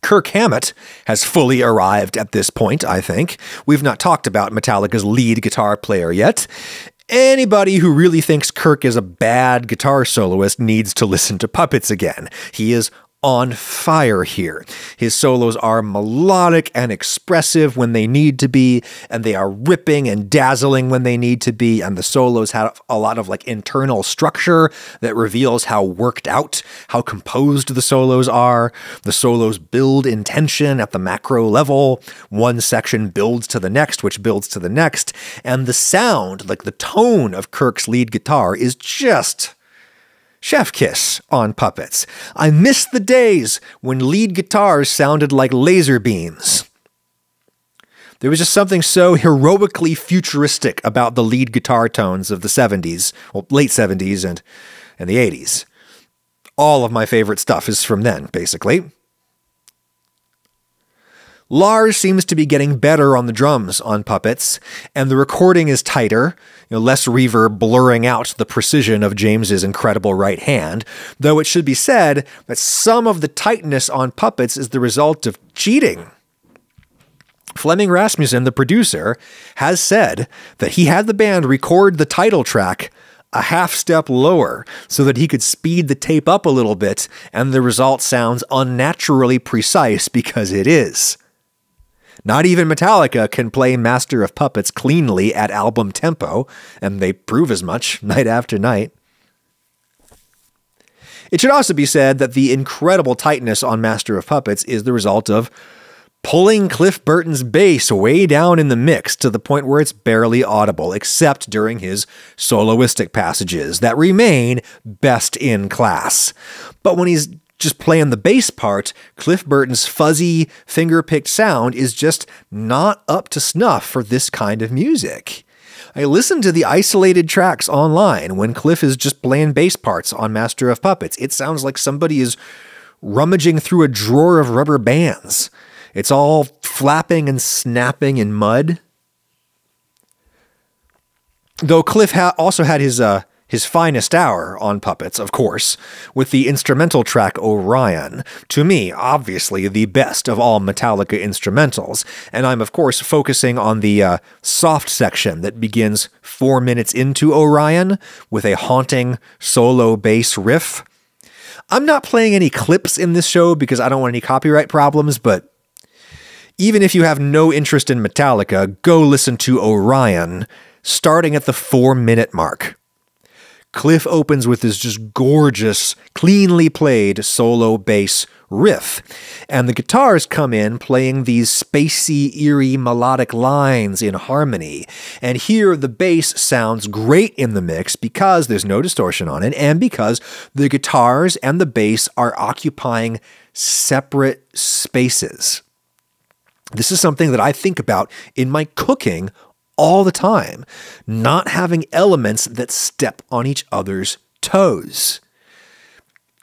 Kirk Hammett has fully arrived at this point, I think. We've not talked about Metallica's lead guitar player yet. Anybody who really thinks Kirk is a bad guitar soloist needs to listen to Puppets again. He is on fire here. His solos are melodic and expressive when they need to be, and they are ripping and dazzling when they need to be, and the solos have a lot of internal structure that reveals how worked out, how composed the solos are. The solos build in tension at the macro level. One section builds to the next, which builds to the next, and the sound, the tone of Kirk's lead guitar is just chef kiss on Puppets. I miss the days when lead guitars sounded like laser beams. There was just something so heroically futuristic about the lead guitar tones of the 70s, well, late 70s and the 80s. All of my favorite stuff is from then, basically. Lars seems to be getting better on the drums on Puppets, and the recording is tighter, less reverb blurring out the precision of James's incredible right hand, though it should be said that some of the tightness on Puppets is the result of cheating. Flemming Rasmussen, the producer, has said that he had the band record the title track a half step lower so that he could speed the tape up a little bit, and the result sounds unnaturally precise because it is. Not even Metallica can play Master of Puppets cleanly at album tempo, and they prove as much night after night. It should also be said that the incredible tightness on Master of Puppets is the result of pulling Cliff Burton's bass way down in the mix to the point where it's barely audible, except during his soloistic passages that remain best in class. But when he's just playing the bass part, Cliff Burton's fuzzy, finger-picked sound is just not up to snuff for this kind of music. I listened to the isolated tracks online when Cliff is just playing bass parts on Master of Puppets. It sounds like somebody is rummaging through a drawer of rubber bands. It's all flapping and snapping in mud. Though Cliff also had his finest hour on puppets, of course, with the instrumental track Orion, to me, obviously the best of all Metallica instrumentals, and I'm of course focusing on the soft section that begins 4 minutes into Orion with a haunting solo bass riff. I'm not playing any clips in this show because I don't want any copyright problems, but even if you have no interest in Metallica, go listen to Orion, starting at the 4-minute mark. Cliff opens with this just gorgeous, cleanly played solo bass riff, and the guitars come in playing these spacey, eerie, melodic lines in harmony. And here the bass sounds great in the mix because there's no distortion on it, and because the guitars and the bass are occupying separate spaces. This is something that I think about in my cooking all the time, not having elements that step on each other's toes.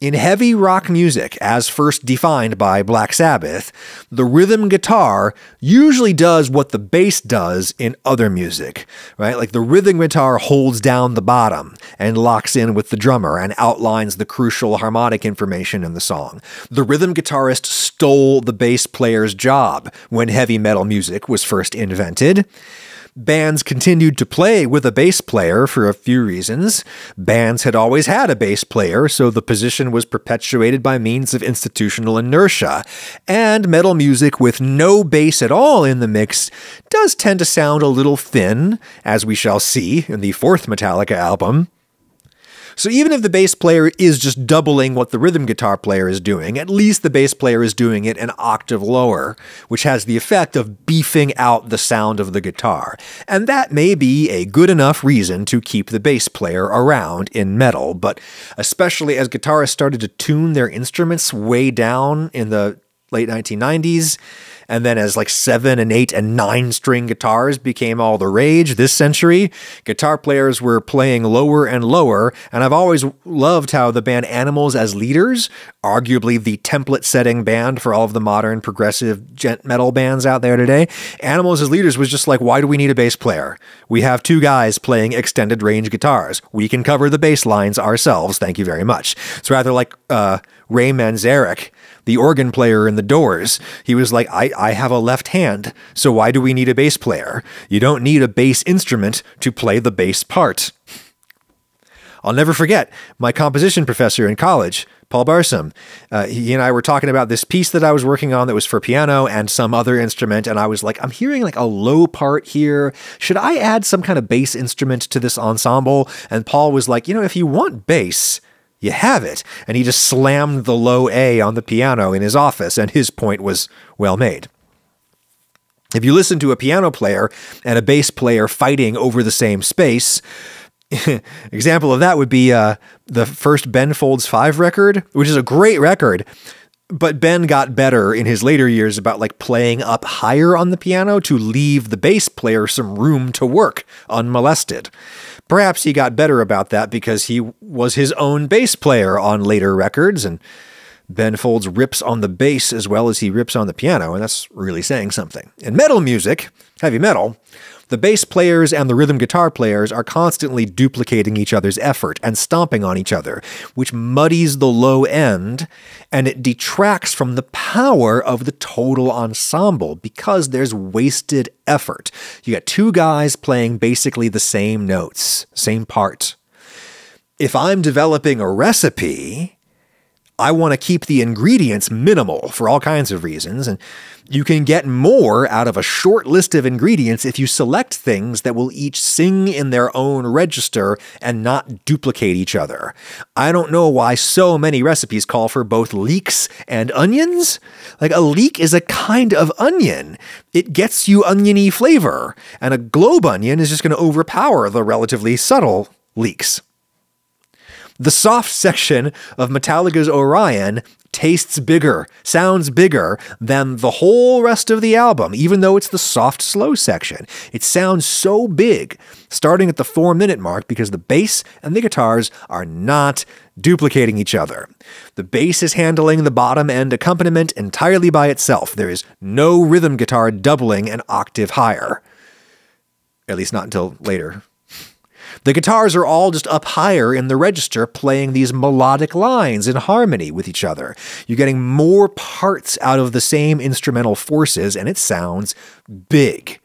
In heavy rock music, as first defined by Black Sabbath, the rhythm guitar usually does what the bass does in other music, right? Like the rhythm guitar holds down the bottom and locks in with the drummer and outlines the crucial harmonic information in the song. The rhythm guitarist stole the bass player's job when heavy metal music was first invented. Bands continued to play with a bass player for a few reasons. Bands had always had a bass player, so the position was perpetuated by means of institutional inertia. And metal music with no bass at all in the mix does tend to sound a little thin, as we shall see in the 4th Metallica album. So even if the bass player is just doubling what the rhythm guitar player is doing, at least the bass player is doing it an octave lower, which has the effect of beefing out the sound of the guitar. And that may be a good enough reason to keep the bass player around in metal, but especially as guitarists started to tune their instruments way down in the late 1990s, and then as like 7 and 8 and 9 string guitars became all the rage this century, guitar players were playing lower and lower, and I've always loved how the band Animals as Leaders, arguably the template-setting band for all of the modern progressive gent metal bands out there today, Animals as Leaders was just like, why do we need a bass player? We have 2 guys playing extended range guitars. We can cover the bass lines ourselves, thank you very much. It's rather like Ray Manzarek, the organ player in The Doors. He was like, I have a left hand, so why do we need a bass player? You don't need a bass instrument to play the bass part. I'll never forget my composition professor in college, Paul Barsom. He and I were talking about this piece that I was working on that was for piano and some other instrument, and I was like, I'm hearing like a low part here. Should I add some kind of bass instrument to this ensemble? And Paul was like, if you want bass, you have it. And he just slammed the low A on the piano in his office, and his point was well made. If you listen to a piano player and a bass player fighting over the same space, example of that would be the first Ben Folds 5 record, which is a great record, but Ben got better in his later years about like playing up higher on the piano to leave the bass player some room to work unmolested. Perhaps he got better about that because he was his own bass player on later records, and Ben Folds rips on the bass as well as he rips on the piano, and that's really saying something. In metal music, heavy metal, the bass players and the rhythm guitar players are constantly duplicating each other's effort and stomping on each other, which muddies the low end, and it detracts from the power of the total ensemble because there's wasted effort. You got 2 guys playing basically the same notes, same part. If I'm developing a recipe, I want to keep the ingredients minimal for all kinds of reasons, and you can get more out of a short list of ingredients if you select things that will each sing in their own register and not duplicate each other. I don't know why so many recipes call for both leeks and onions. Like, a leek is a kind of onion. It gets you oniony flavor, and a globe onion is just going to overpower the relatively subtle leeks. The soft section of Metallica's Orion tastes bigger, sounds bigger than the whole rest of the album, even though it's the soft, slow section. It sounds so big, starting at the 4-minute mark, because the bass and the guitars are not duplicating each other. The bass is handling the bottom end accompaniment entirely by itself. There is no rhythm guitar doubling an octave higher. At least not until later. The guitars are all just up higher in the register, playing these melodic lines in harmony with each other. You're getting more parts out of the same instrumental forces, and it sounds big.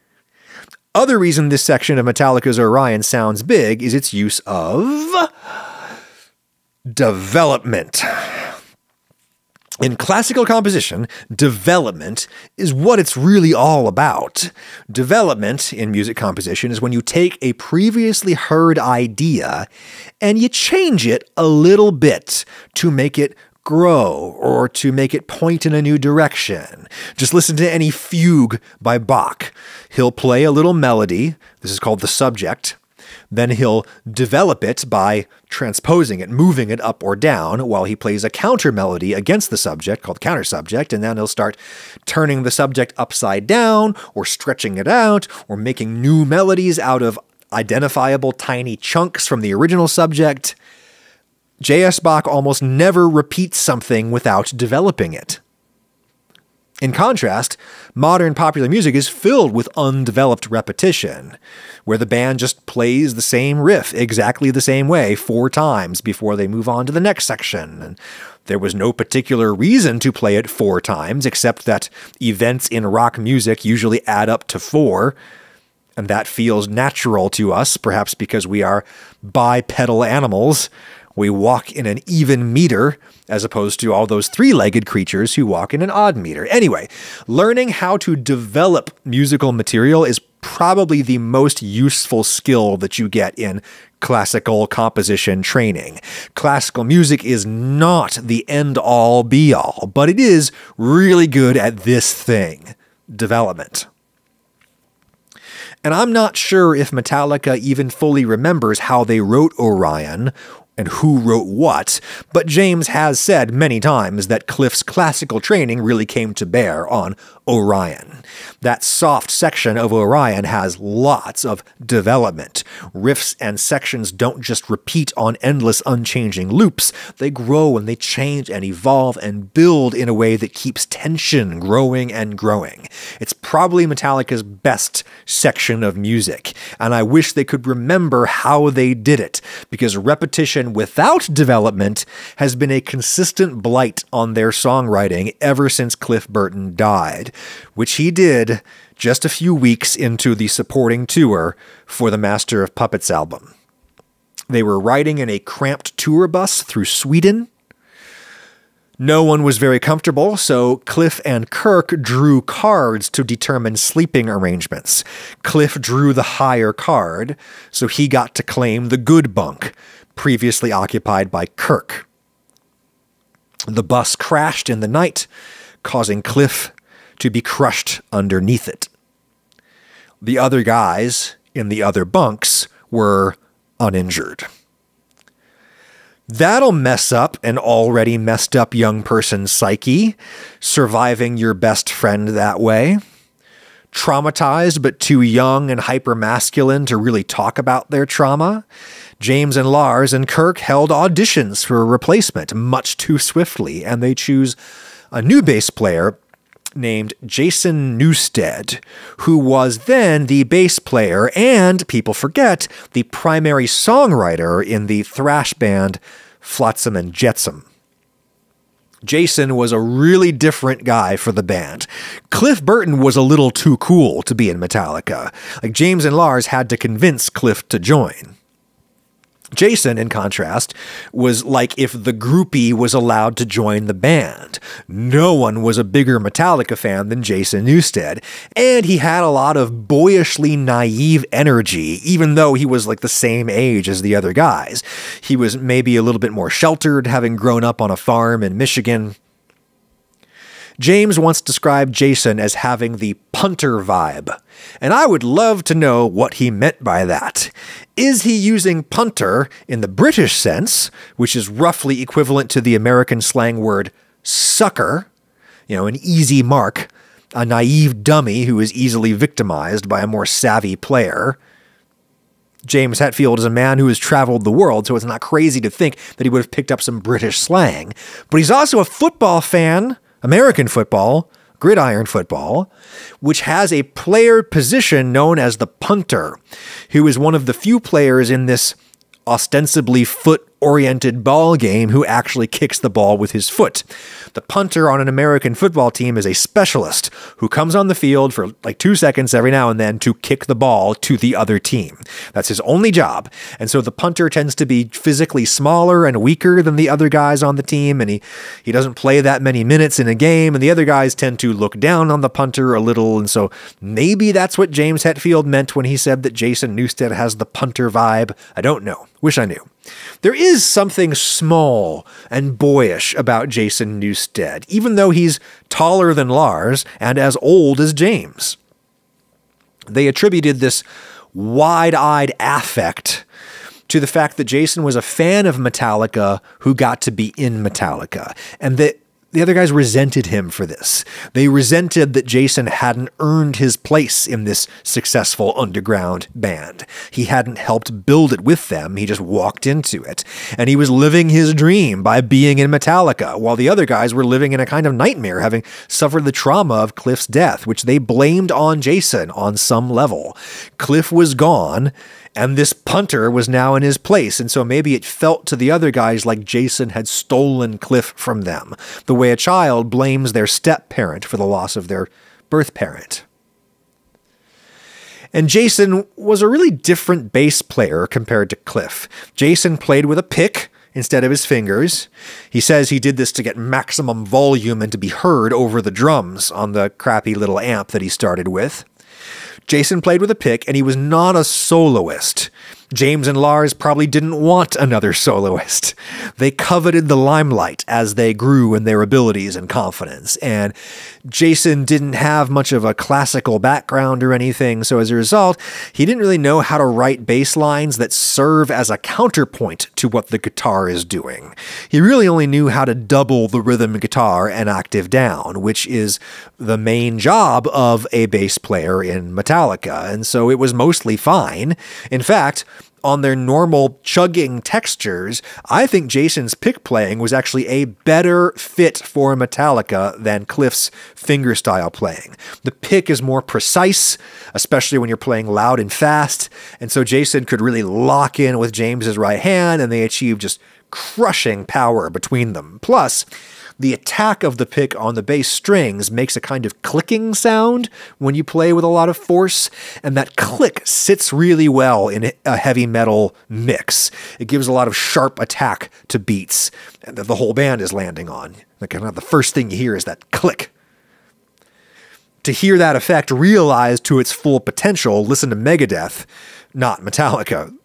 Other reason this section of Metallica's Orion sounds big is its use of development. In classical composition, development is what it's really all about. Development in music composition is when you take a previously heard idea and you change it a little bit to make it grow or to make it point in a new direction. Just listen to any fugue by Bach. He'll play a little melody. This is called the subject. Then he'll develop it by transposing it, moving it up or down, while he plays a counter melody against the subject called counter subject, and then he'll start turning the subject upside down, or stretching it out, or making new melodies out of identifiable tiny chunks from the original subject. J.S. Bach almost never repeats something without developing it. In contrast, modern popular music is filled with undeveloped repetition, where the band just plays the same riff exactly the same way 4 times before they move on to the next section. And there was no particular reason to play it 4 times, except that events in rock music usually add up to 4, and that feels natural to us, perhaps because we are bipedal animals. We walk in an even meter, as opposed to all those 3-legged creatures who walk in an odd meter. Anyway, learning how to develop musical material is probably the most useful skill that you get in classical composition training. Classical music is not the end-all, be-all, but it is really good at this thing: development. And I'm not sure if Metallica even fully remembers how they wrote Orion, and who wrote what, but James has said many times that Cliff's classical training really came to bear on Orion. That soft section of Orion has lots of development. Riffs and sections don't just repeat on endless unchanging loops. They grow and they change and evolve and build in a way that keeps tension growing and growing. It's probably Metallica's best section of music, and I wish they could remember how they did it, because repetition without development has been a consistent blight on their songwriting ever since Cliff Burton died, which he did just a few weeks into the supporting tour for the Master of Puppets album. They were riding in a cramped tour bus through Sweden. No one was very comfortable, so Cliff and Kirk drew cards to determine sleeping arrangements. Cliff drew the higher card, so he got to claim the good bunk, previously occupied by Kirk. The bus crashed in the night, causing Cliff to be crushed underneath it. The other guys in the other bunks were uninjured. That'll mess up an already messed up young person's psyche, surviving your best friend that way. Traumatized but too young and hypermasculine to really talk about their trauma, James and Lars and Kirk held auditions for a replacement much too swiftly, and they choose a new bass player named Jason Newsted, who was then the bass player and, people forget, the primary songwriter in the thrash band Flotsam and Jetsam. Jason was a really different guy for the band. Cliff Burton was a little too cool to be in Metallica. Like, James and Lars had to convince Cliff to join. Jason, in contrast, was like if the groupie was allowed to join the band. No one was a bigger Metallica fan than Jason Newsted, and he had a lot of boyishly naive energy, even though he was like the same age as the other guys. He was maybe a little bit more sheltered, having grown up on a farm in Michigan. James once described Jason as having the punter vibe, and I would love to know what he meant by that. Is he using punter in the British sense, which is roughly equivalent to the American slang word sucker, an easy mark, a naive dummy who is easily victimized by a more savvy player? James Hetfield is a man who has traveled the world, so it's not crazy to think that he would have picked up some British slang. But he's also a football fan, American football, gridiron football, which has a player position known as the punter, who is one of the few players in this ostensibly foot-oriented ball game who actually kicks the ball with his foot. The punter on an American football team is a specialist who comes on the field for like 2 seconds every now and then to kick the ball to the other team. That's his only job. And so the punter tends to be physically smaller and weaker than the other guys on the team, and he doesn't play that many minutes in a game, and the other guys tend to look down on the punter a little, and so maybe that's what James Hetfield meant when he said that Jason Newsted has the punter vibe. I don't know. Wish I knew. There is something small and boyish about Jason Newsted, even though he's taller than Lars and as old as James. They attributed this wide-eyed affect to the fact that Jason was a fan of Metallica who got to be in Metallica, and that the other guys resented him for this. They resented that Jason hadn't earned his place in this successful underground band. He hadn't helped build it with them. He just walked into it. And he was living his dream by being in Metallica, while the other guys were living in a kind of nightmare, having suffered the trauma of Cliff's death, which they blamed on Jason on some level. Cliff was gone, and this punter was now in his place, and so maybe it felt to the other guys like Jason had stolen Cliff from them, the way a child blames their step-parent for the loss of their birth parent. And Jason was a really different bass player compared to Cliff. Jason played with a pick instead of his fingers. He says he did this to get maximum volume and to be heard over the drums on the crappy little amp that he started with. Jason played with a pick, and he was not a soloist. James and Lars probably didn't want another soloist. They coveted the limelight as they grew in their abilities and confidence, and Jason didn't have much of a classical background or anything, so as a result, he didn't really know how to write bass lines that serve as a counterpoint to what the guitar is doing. He really only knew how to double the rhythm guitar an octave down, which is the main job of a bass player in Metallica, and so it was mostly fine. In fact, on their normal chugging textures, I think Jason's pick playing was actually a better fit for Metallica than Cliff's fingerstyle playing. The pick is more precise, especially when you're playing loud and fast, and so Jason could really lock in with James's right hand, and they achieved just crushing power between them. Plus, the attack of the pick on the bass strings makes a kind of clicking sound when you play with a lot of force, and that click sits really well in a heavy metal mix. It gives a lot of sharp attack to beats that the whole band is landing on. Like, the first thing you hear is that click. To hear that effect realized to its full potential, listen to Megadeth, not Metallica.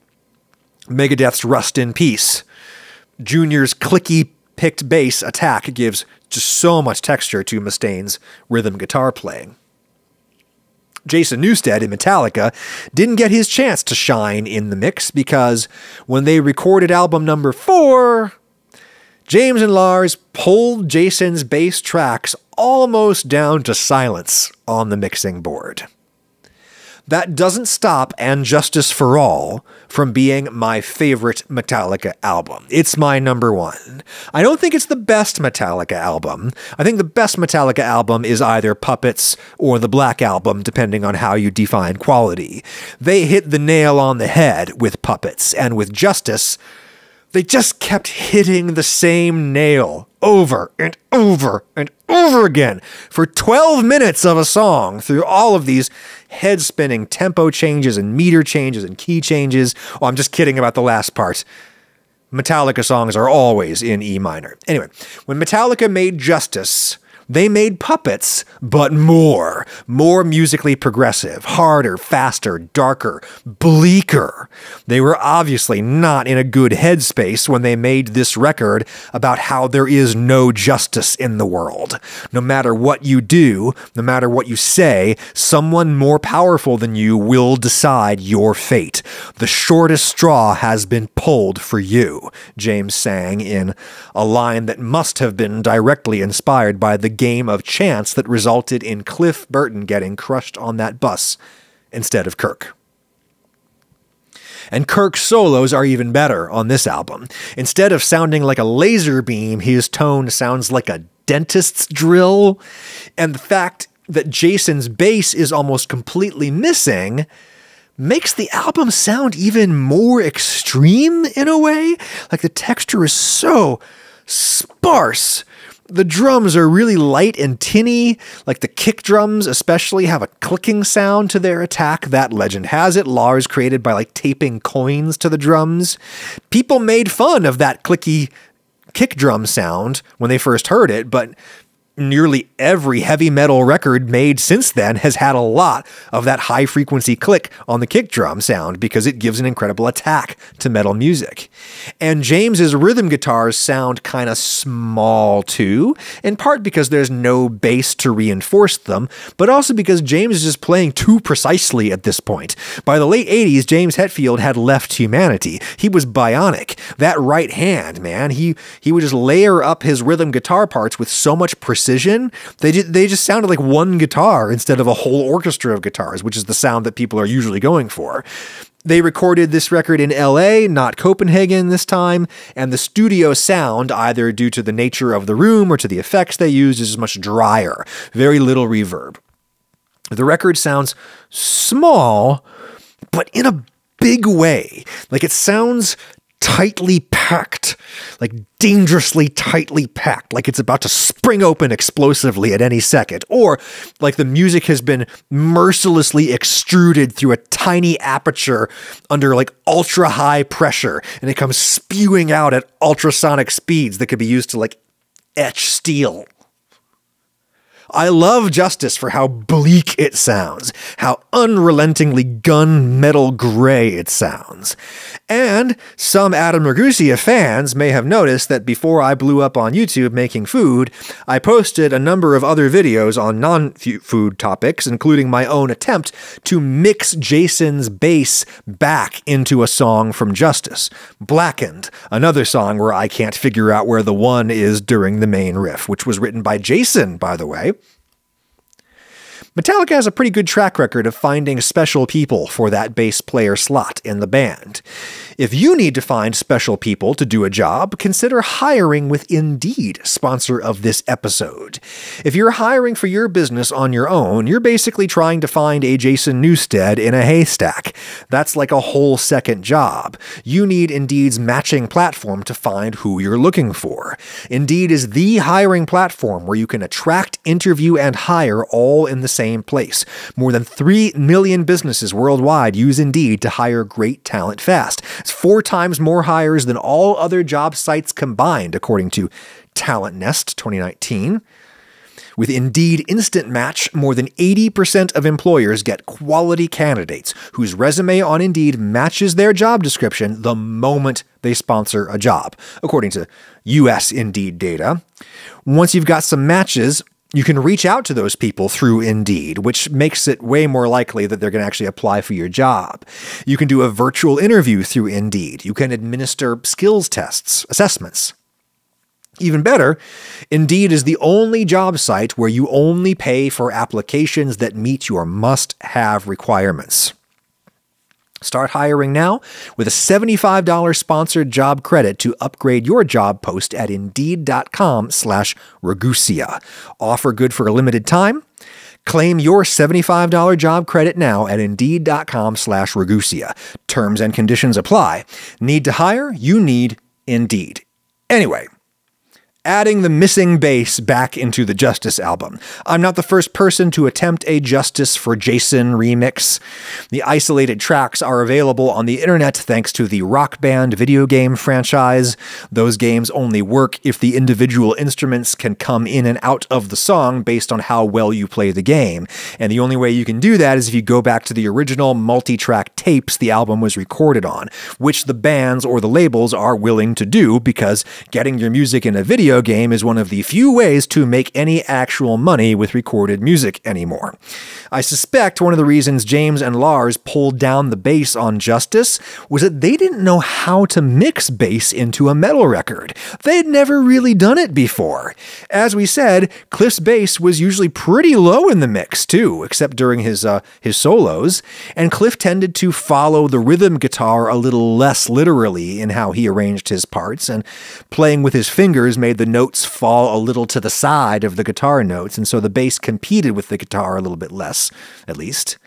Megadeth's Rust in Peace. Junior's clicky picked bass attack gives just so much texture to Mustaine's rhythm guitar playing. Jason Newsted in Metallica didn't get his chance to shine in the mix because when they recorded album number 4, James and Lars pulled Jason's bass tracks almost down to silence on the mixing board. That doesn't stop And Justice for All from being my favorite Metallica album. It's my number 1. I don't think it's the best Metallica album. I think the best Metallica album is either Puppets or the Black Album, depending on how you define quality. They hit the nail on the head with Puppets, and with Justice, they just kept hitting the same nail over and over and over again for 12 minutes of a song through all of these head-spinning tempo changes and meter changes and key changes. Oh, I'm just kidding about the last part. Metallica songs are always in E minor. Anyway, when Metallica made Justice, They made puppets, but more musically progressive, harder, faster, darker, bleaker. They were obviously not in a good headspace when they made this record about how there is no justice in the world. No matter what you do, no matter what you say, someone more powerful than you will decide your fate. The shortest straw has been pulled for you, James sang in a line that must have been directly inspired by the game of chance that resulted in Cliff Burton getting crushed on that bus instead of Kirk. And Kirk's solos are even better on this album. Instead of sounding like a laser beam, his tone sounds like a dentist's drill. And the fact that Jason's bass is almost completely missing makes the album sound even more extreme in a way. Like the texture is so sparse. The drums are really light and tinny, like the kick drums especially have a clicking sound to their attack. That legend has it. Lars created by like taping coins to the drums. People made fun of that clicky kick drum sound when they first heard it, but nearly every heavy metal record made since then has had a lot of that high frequency click on the kick drum sound because it gives an incredible attack to metal music. And James's rhythm guitars sound kind of small too, in part because there's no bass to reinforce them, but also because James is just playing too precisely at this point. By the late 80s, James Hetfield had left humanity. He was bionic. That right hand, man, he would just layer up his rhythm guitar parts with so much precision. They just sounded like one guitar instead of a whole orchestra of guitars, which is the sound that people are usually going for. They recorded this record in LA, not Copenhagen this time, and the studio sound, either due to the nature of the room or to the effects they used, is much drier. Very little reverb. The record sounds small, but in a big way. Like it sounds tightly packed, like dangerously tightly packed, like it's about to spring open explosively at any second, or like the music has been mercilessly extruded through a tiny aperture under like ultra high pressure, and it comes spewing out at ultrasonic speeds that could be used to like etch steel. I love Justice for how bleak it sounds, how unrelentingly gunmetal gray it sounds. And some Adam Ragusa fans may have noticed that before I blew up on YouTube making food, I posted a number of other videos on non-food topics, including my own attempt to mix Jason's bass back into a song from Justice. Blackened, another song where I can't figure out where the one is during the main riff, which was written by Jason, by the way. Metallica has a pretty good track record of finding special people for that bass player slot in the band. If you need to find special people to do a job, consider hiring with Indeed, sponsor of this episode. If you're hiring for your business on your own, you're basically trying to find a Jason Newsted in a haystack. That's like a whole second job. You need Indeed's matching platform to find who you're looking for. Indeed is the hiring platform where you can attract, interview, and hire all in the same place. More than 3 million businesses worldwide use Indeed to hire great talent fast. It's 4 times more hires than all other job sites combined, according to Talent Nest 2019. With Indeed Instant Match, more than 80% of employers get quality candidates whose resume on Indeed matches their job description the moment they sponsor a job, according to US Indeed data. Once you've got some matches, you can reach out to those people through Indeed, which makes it way more likely that they're going to actually apply for your job. You can do a virtual interview through Indeed. You can administer skills tests, assessments. Even better, Indeed is the only job site where you only pay for applications that meet your must-have requirements. Start hiring now with a $75 sponsored job credit to upgrade your job post at Indeed.com/Ragusa. Offer good for a limited time. Claim your $75 job credit now at Indeed.com/Ragusa. Terms and conditions apply. Need to hire? You need Indeed. Anyway, Adding the missing bass back into the Justice album. I'm not the first person to attempt a Justice for Jason remix. The isolated tracks are available on the internet thanks to the Rock Band video game franchise. Those games only work if the individual instruments can come in and out of the song based on how well you play the game. And the only way you can do that is if you go back to the original multi-track tapes the album was recorded on, which the bands or the labels are willing to do because getting your music in a video game is one of the few ways to make any actual money with recorded music anymore. I suspect one of the reasons James and Lars pulled down the bass on Justice was that they didn't know how to mix bass into a metal record. They'd never really done it before. As we said, Cliff's bass was usually pretty low in the mix too, except during his solos, and Cliff tended to follow the rhythm guitar a little less literally in how he arranged his parts, and playing with his fingers made the notes fall a little to the side of the guitar notes, and so the bass competed with the guitar a little bit less, at least.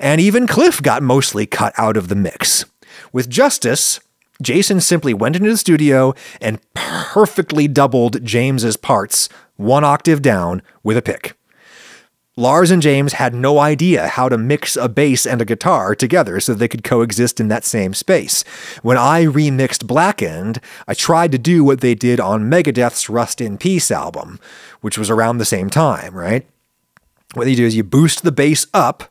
And even Cliff got mostly cut out of the mix. With Justice, Jason simply went into the studio and perfectly doubled James's parts 1 octave down with a pick. Lars and James had no idea how to mix a bass and a guitar together so they could coexist in that same space. When I remixed Blackened, I tried to do what they did on Megadeth's Rust in Peace album, which was around the same time, right? What you do is you boost the bass up,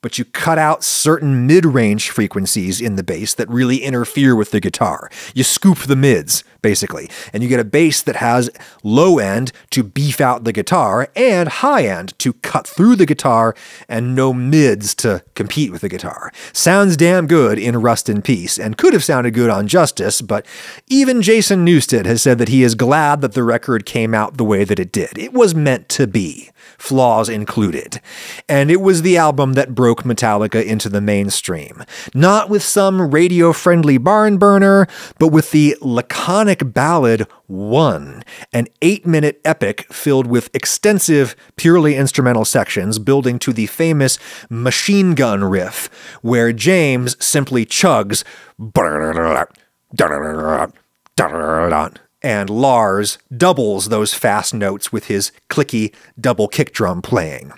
but you cut out certain mid-range frequencies in the bass that really interfere with the guitar. You scoop the mids, basically, and you get a bass that has low end to beef out the guitar and high end to cut through the guitar and no mids to compete with the guitar. Sounds damn good in Rust in Peace and could have sounded good on Justice, but even Jason Newsted has said that he is glad that the record came out the way that it did. It was meant to be, flaws included. And it was the album that broke Metallica into the mainstream. Not with some radio-friendly barn burner, but with the laconic ballad One, an 8-minute epic filled with extensive, purely instrumental sections building to the famous machine gun riff, where James simply chugs and Lars doubles those fast notes with his clicky double kick drum playing.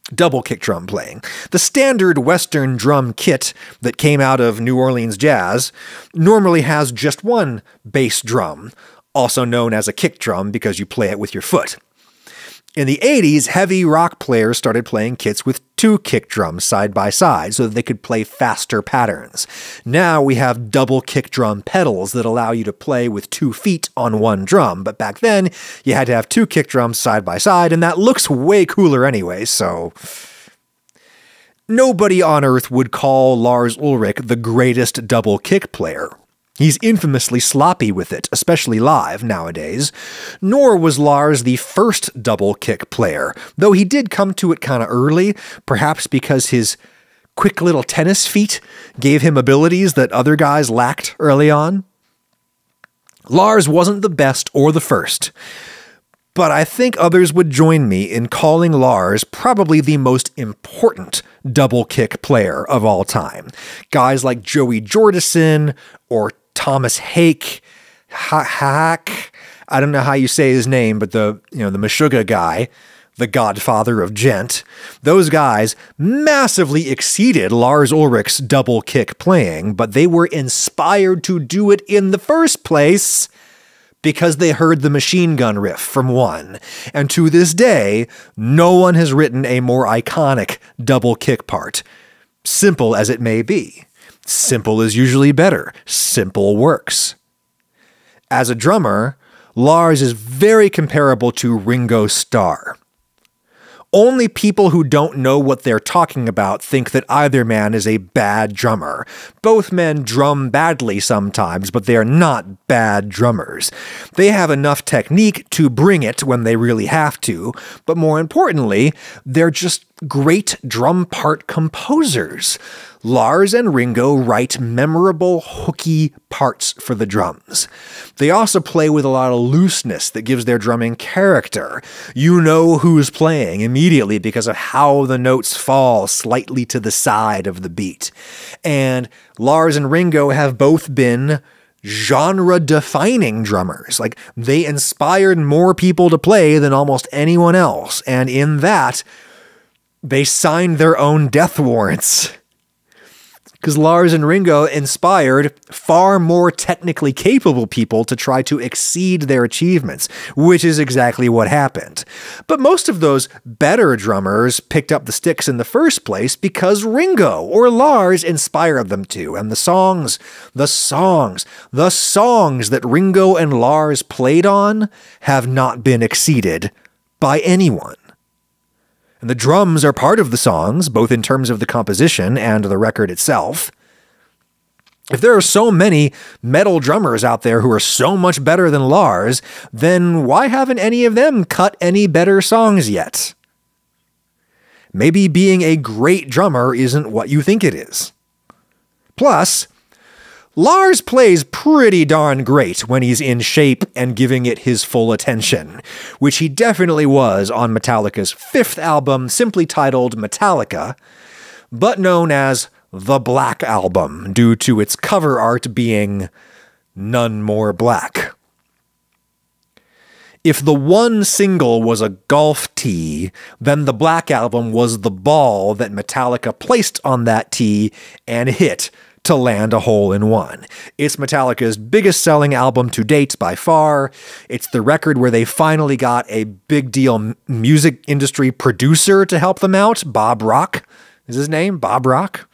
The standard Western drum kit that came out of New Orleans jazz normally has just one bass drum, also known as a kick drum because you play it with your foot. In the 80s, heavy rock players started playing kits with 2 kick drums side by side so that they could play faster patterns. Now we have double kick drum pedals that allow you to play with 2 feet on one drum, but back then you had to have 2 kick drums side by side, and that looks way cooler anyway, so... Nobody on earth would call Lars Ulrich the greatest double kick player. He's infamously sloppy with it, especially live nowadays. Nor was Lars the first double kick player, though he did come to it kind of early, perhaps because his quick little tennis feet gave him abilities that other guys lacked early on. Lars wasn't the best or the first, but I think others would join me in calling Lars probably the most important double kick player of all time. Guys like Joey Jordison or Thomas Hack, I don't know how you say his name, but the Meshuggah guy, the godfather of gent, those guys massively exceeded Lars Ulrich's double kick playing, but they were inspired to do it in the first place because they heard the machine gun riff from One. And to this day, no one has written a more iconic double kick part, simple as it may be. Simple is usually better. Simple works. As a drummer, Lars is very comparable to Ringo Starr. Only people who don't know what they're talking about think that either man is a bad drummer. Both men drum badly sometimes, but they are not bad drummers. They have enough technique to bring it when they really have to, but more importantly, they're just great drum part composers. Lars and Ringo write memorable, hooky parts for the drums. They also play with a lot of looseness that gives their drumming character. You know who's playing immediately because of how the notes fall slightly to the side of the beat. And Lars and Ringo have both been genre-defining drummers. Like, they inspired more people to play than almost anyone else. And in that, they signed their own death warrants. Because Lars and Ringo inspired far more technically capable people to try to exceed their achievements, which is exactly what happened. But most of those better drummers picked up the sticks in the first place because Ringo or Lars inspired them to. And the songs that Ringo and Lars played on have not been exceeded by anyone. And the drums are part of the songs, both in terms of the composition and the record itself. If there are so many metal drummers out there who are so much better than Lars, then why haven't any of them cut any better songs yet? Maybe being a great drummer isn't what you think it is. Plus, Lars plays pretty darn great when he's in shape and giving it his full attention, which he definitely was on Metallica's 5th album, simply titled Metallica, but known as The Black Album, due to its cover art being none more black. If the one single was a golf tee, then the Black Album was the ball that Metallica placed on that tee and hit to land a hole-in-one. It's Metallica's biggest selling album to date by far. It's the record where they finally got a big deal music industry producer to help them out. Bob Rock is his name, Bob Rock.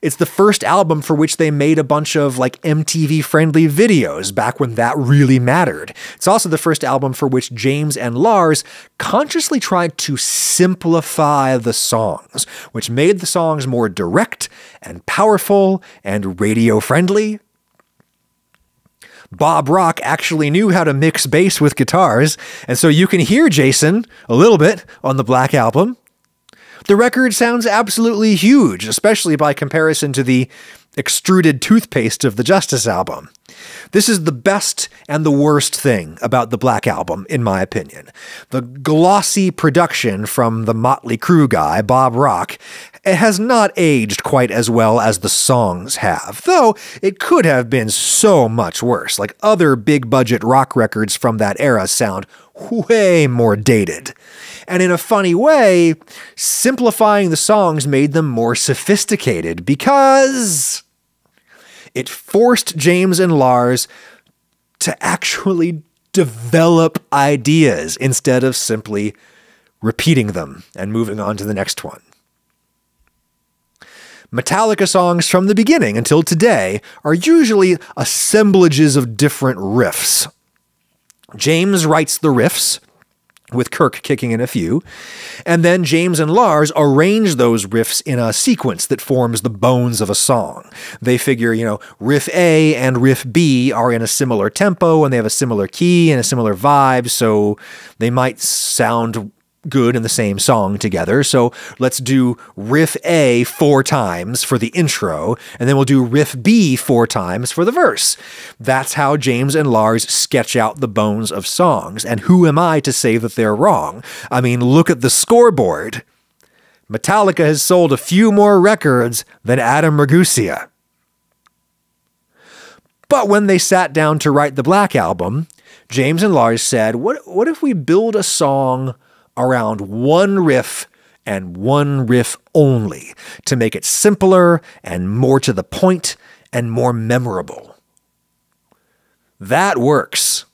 It's the first album for which they made a bunch of like MTV-friendly videos back when that really mattered. It's also the first album for which James and Lars consciously tried to simplify the songs, which made the songs more direct and powerful and radio-friendly. Bob Rock actually knew how to mix bass with guitars, and so you can hear Jason a little bit on the Black Album. The record sounds absolutely huge, especially by comparison to the extruded toothpaste of the Justice album. This is the best and the worst thing about the Black Album, in my opinion. The glossy production from the Motley Crue guy, Bob Rock, has not aged quite as well as the songs have, though it could have been so much worse. Like, other big-budget rock records from that era sound way more dated. And in a funny way, simplifying the songs made them more sophisticated because it forced James and Lars to actually develop ideas instead of simply repeating them and moving on to the next one. Metallica songs from the beginning until today are usually assemblages of different riffs. James writes the riffs, with Kirk kicking in a few, and then James and Lars arrange those riffs in a sequence that forms the bones of a song. They figure, riff A and riff B are in a similar tempo, and they have a similar key and a similar vibe, so they might sound good in the same song together. So let's do riff A 4 times for the intro, and then we'll do riff B 4 times for the verse. That's how James and Lars sketch out the bones of songs. And who am I to say that they're wrong? I mean, look at the scoreboard. Metallica has sold a few more records than Adam Ragusa. But when they sat down to write the Black Album, James and Lars said, what if we build a song around one riff and one riff only to make it simpler and more to the point and more memorable? That works.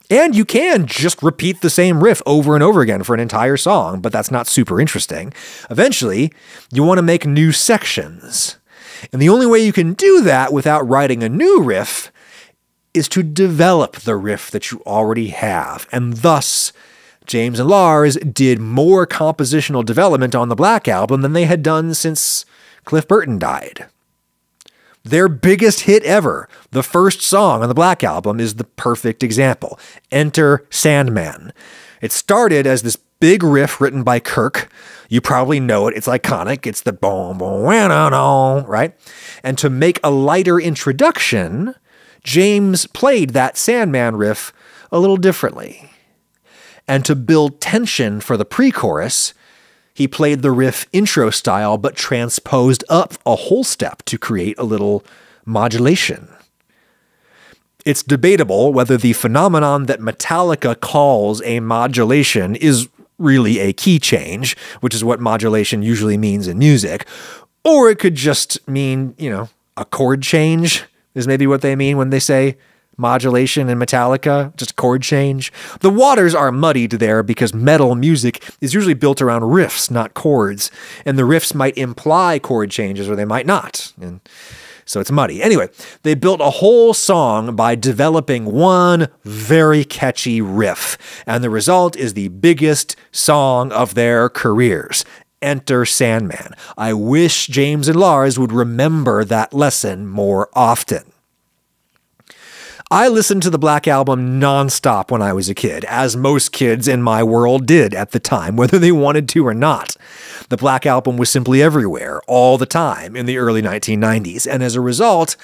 And you can just repeat the same riff over and over again for an entire song, but that's not super interesting. Eventually, you want to make new sections. And the only way you can do that without writing a new riff is to develop the riff that you already have. And thus, James and Lars did more compositional development on the Black Album than they had done since Cliff Burton died. Their biggest hit ever, the first song on the Black Album, is the perfect example. Enter Sandman. It started as this big riff written by Kirk. You probably know it. It's iconic. It's the boom, boom, right? And to make a lighter introduction, James played that Sandman riff a little differently. And to build tension for the pre-chorus, he played the riff intro style but transposed up a whole step to create a little modulation. It's debatable whether the phenomenon that Metallica calls a modulation is really a key change, which is what modulation usually means in music, or it could just mean, a chord change is maybe what they mean when they say modulation in Metallica, just chord change. The waters are muddied there because metal music is usually built around riffs, not chords, and the riffs might imply chord changes or they might not. And so it's muddy. Anyway, they built a whole song by developing one very catchy riff, and the result is the biggest song of their careers. Enter Sandman. I wish James and Lars would remember that lesson more often. I listened to the Black Album nonstop when I was a kid, as most kids in my world did at the time, whether they wanted to or not. The Black Album was simply everywhere, all the time, in the early 1990s, and as a result,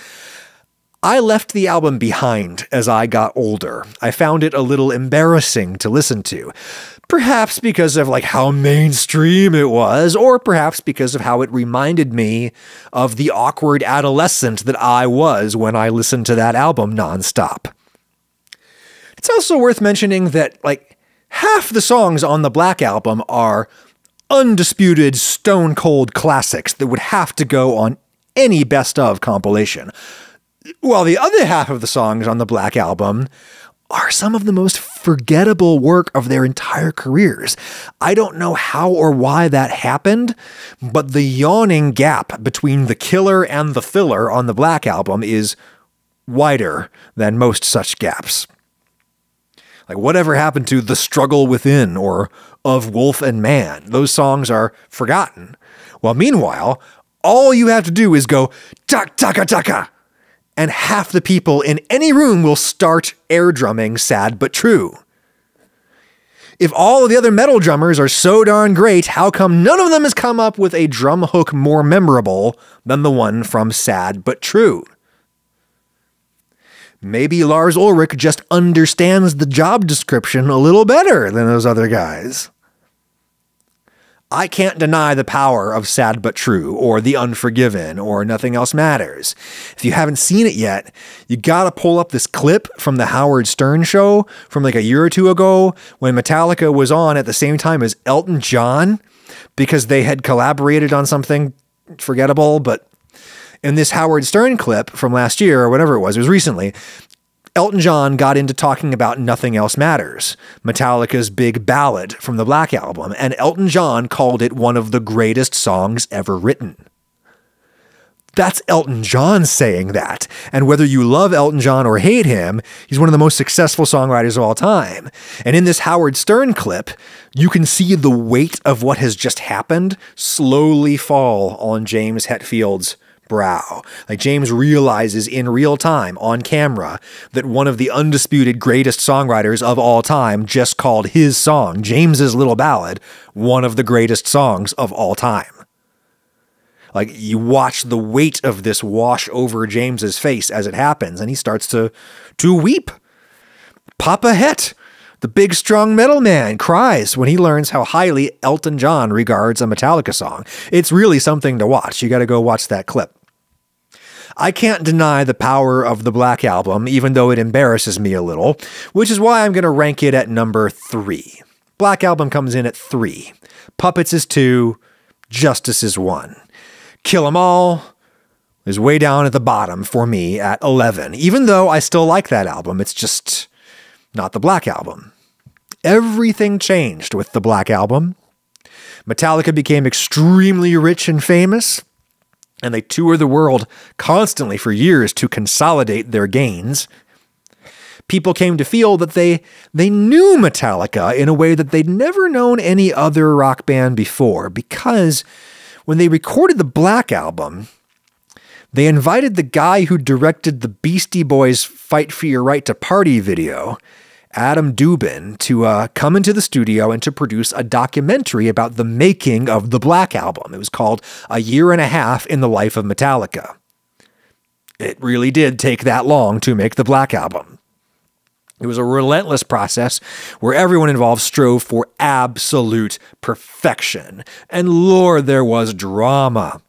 I left the album behind as I got older. I found it a little embarrassing to listen to. Perhaps because of how mainstream it was, or perhaps because of how it reminded me of the awkward adolescent that I was when I listened to that album nonstop. It's also worth mentioning that half the songs on the Black Album are undisputed stone cold classics that would have to go on any best of compilation, while the other half of the songs on the Black Album are some of the most forgettable work of their entire careers. I don't know how or why that happened, but the yawning gap between the killer and the filler on the Black Album is wider than most such gaps. Whatever happened to The Struggle Within or Of Wolf and Man? Those songs are forgotten. Well, meanwhile, all you have to do is go taka-taka, and half the people in any room will start air drumming Sad But True. If all of the other metal drummers are so darn great, how come none of them has come up with a drum hook more memorable than the one from Sad But True? Maybe Lars Ulrich just understands the job description a little better than those other guys. I can't deny the power of Sad But True, or The Unforgiven, or Nothing Else Matters. If you haven't seen it yet, you gotta pull up this clip from the Howard Stern show from a year or two ago when Metallica was on at the same time as Elton John, because they had collaborated on something forgettable. But in this Howard Stern clip from last year, or whatever it was recently, Elton John got into talking about Nothing Else Matters, Metallica's big ballad from the Black Album, and Elton John called it one of the greatest songs ever written. That's Elton John saying that, and whether you love Elton John or hate him, he's one of the most successful songwriters of all time. And in this Howard Stern clip, you can see the weight of what has just happened slowly fall on James Hetfield's brow. James realizes in real time, on camera, that one of the undisputed greatest songwriters of all time just called his song, James's Little Ballad, one of the greatest songs of all time. You watch the weight of this wash over James's face as it happens, and he starts to weep. Papa Het, the big strong metal man, cries when he learns how highly Elton John regards a Metallica song. It's really something to watch. You got to go watch that clip. I can't deny the power of the Black Album, even though it embarrasses me a little, which is why I'm going to rank it at number 3. Black Album comes in at 3. Puppets is 2. Justice is 1. Kill 'Em All is way down at the bottom for me at 11. Even though I still like that album, it's just not the Black Album. Everything changed with the Black Album. Metallica became extremely rich and famous, and they toured the world constantly for years to consolidate their gains. People came to feel that they knew Metallica in a way that they'd never known any other rock band before, because when they recorded the Black Album, they invited the guy who directed the Beastie Boys' Fight for Your Right to Party video, Adam Dubin, to come into the studio and to produce a documentary about the making of the Black Album. It was called A Year and a Half in the Life of Metallica. It really did take that long to make the Black Album. It was a relentless process where everyone involved strove for absolute perfection. And Lord, there was drama.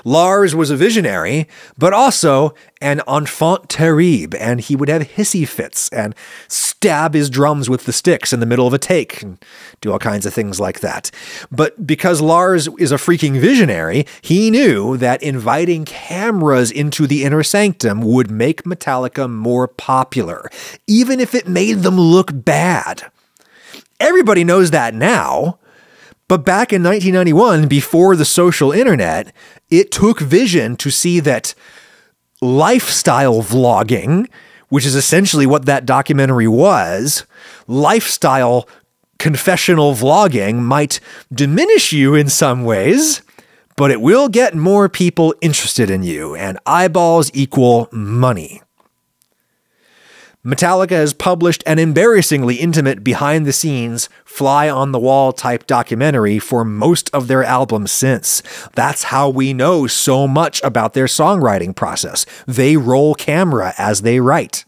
Lars was a visionary, but also an enfant terrible, and he would have hissy fits and stab his drums with the sticks in the middle of a take and do all kinds of things like that. But because Lars is a freaking visionary, he knew that inviting cameras into the inner sanctum would make Metallica more popular, even if it made them look bad. Everybody knows that now. But back in 1991, before the social internet, it took vision to see that lifestyle vlogging, which is essentially what that documentary was, lifestyle confessional vlogging might diminish you in some ways, but it will get more people interested in you, and eyeballs equal money. Metallica has published an embarrassingly intimate behind-the-scenes, fly-on-the-wall type documentary for most of their albums since. That's how we know so much about their songwriting process. They roll camera as they write.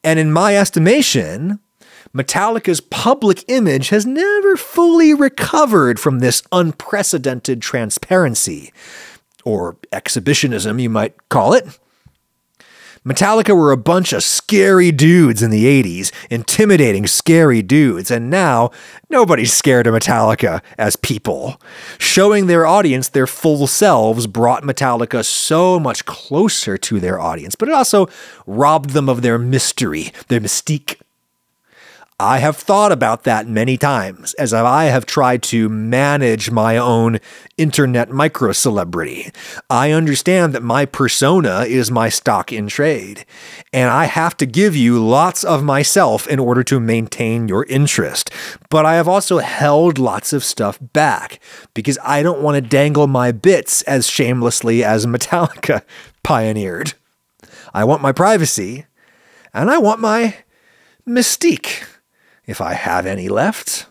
And in my estimation, Metallica's public image has never fully recovered from this unprecedented transparency, or exhibitionism, you might call it. Metallica were a bunch of scary dudes in the 80s, intimidating, scary dudes, and now nobody's scared of Metallica as people. Showing their audience their full selves brought Metallica so much closer to their audience, but it also robbed them of their mystery, their mystique. I have thought about that many times as I have tried to manage my own internet micro-celebrity. I understand that my persona is my stock in trade, and I have to give you lots of myself in order to maintain your interest. But I have also held lots of stuff back because I don't want to dangle my bits as shamelessly as Metallica pioneered. I want my privacy, and I want my mystique, if I have any left.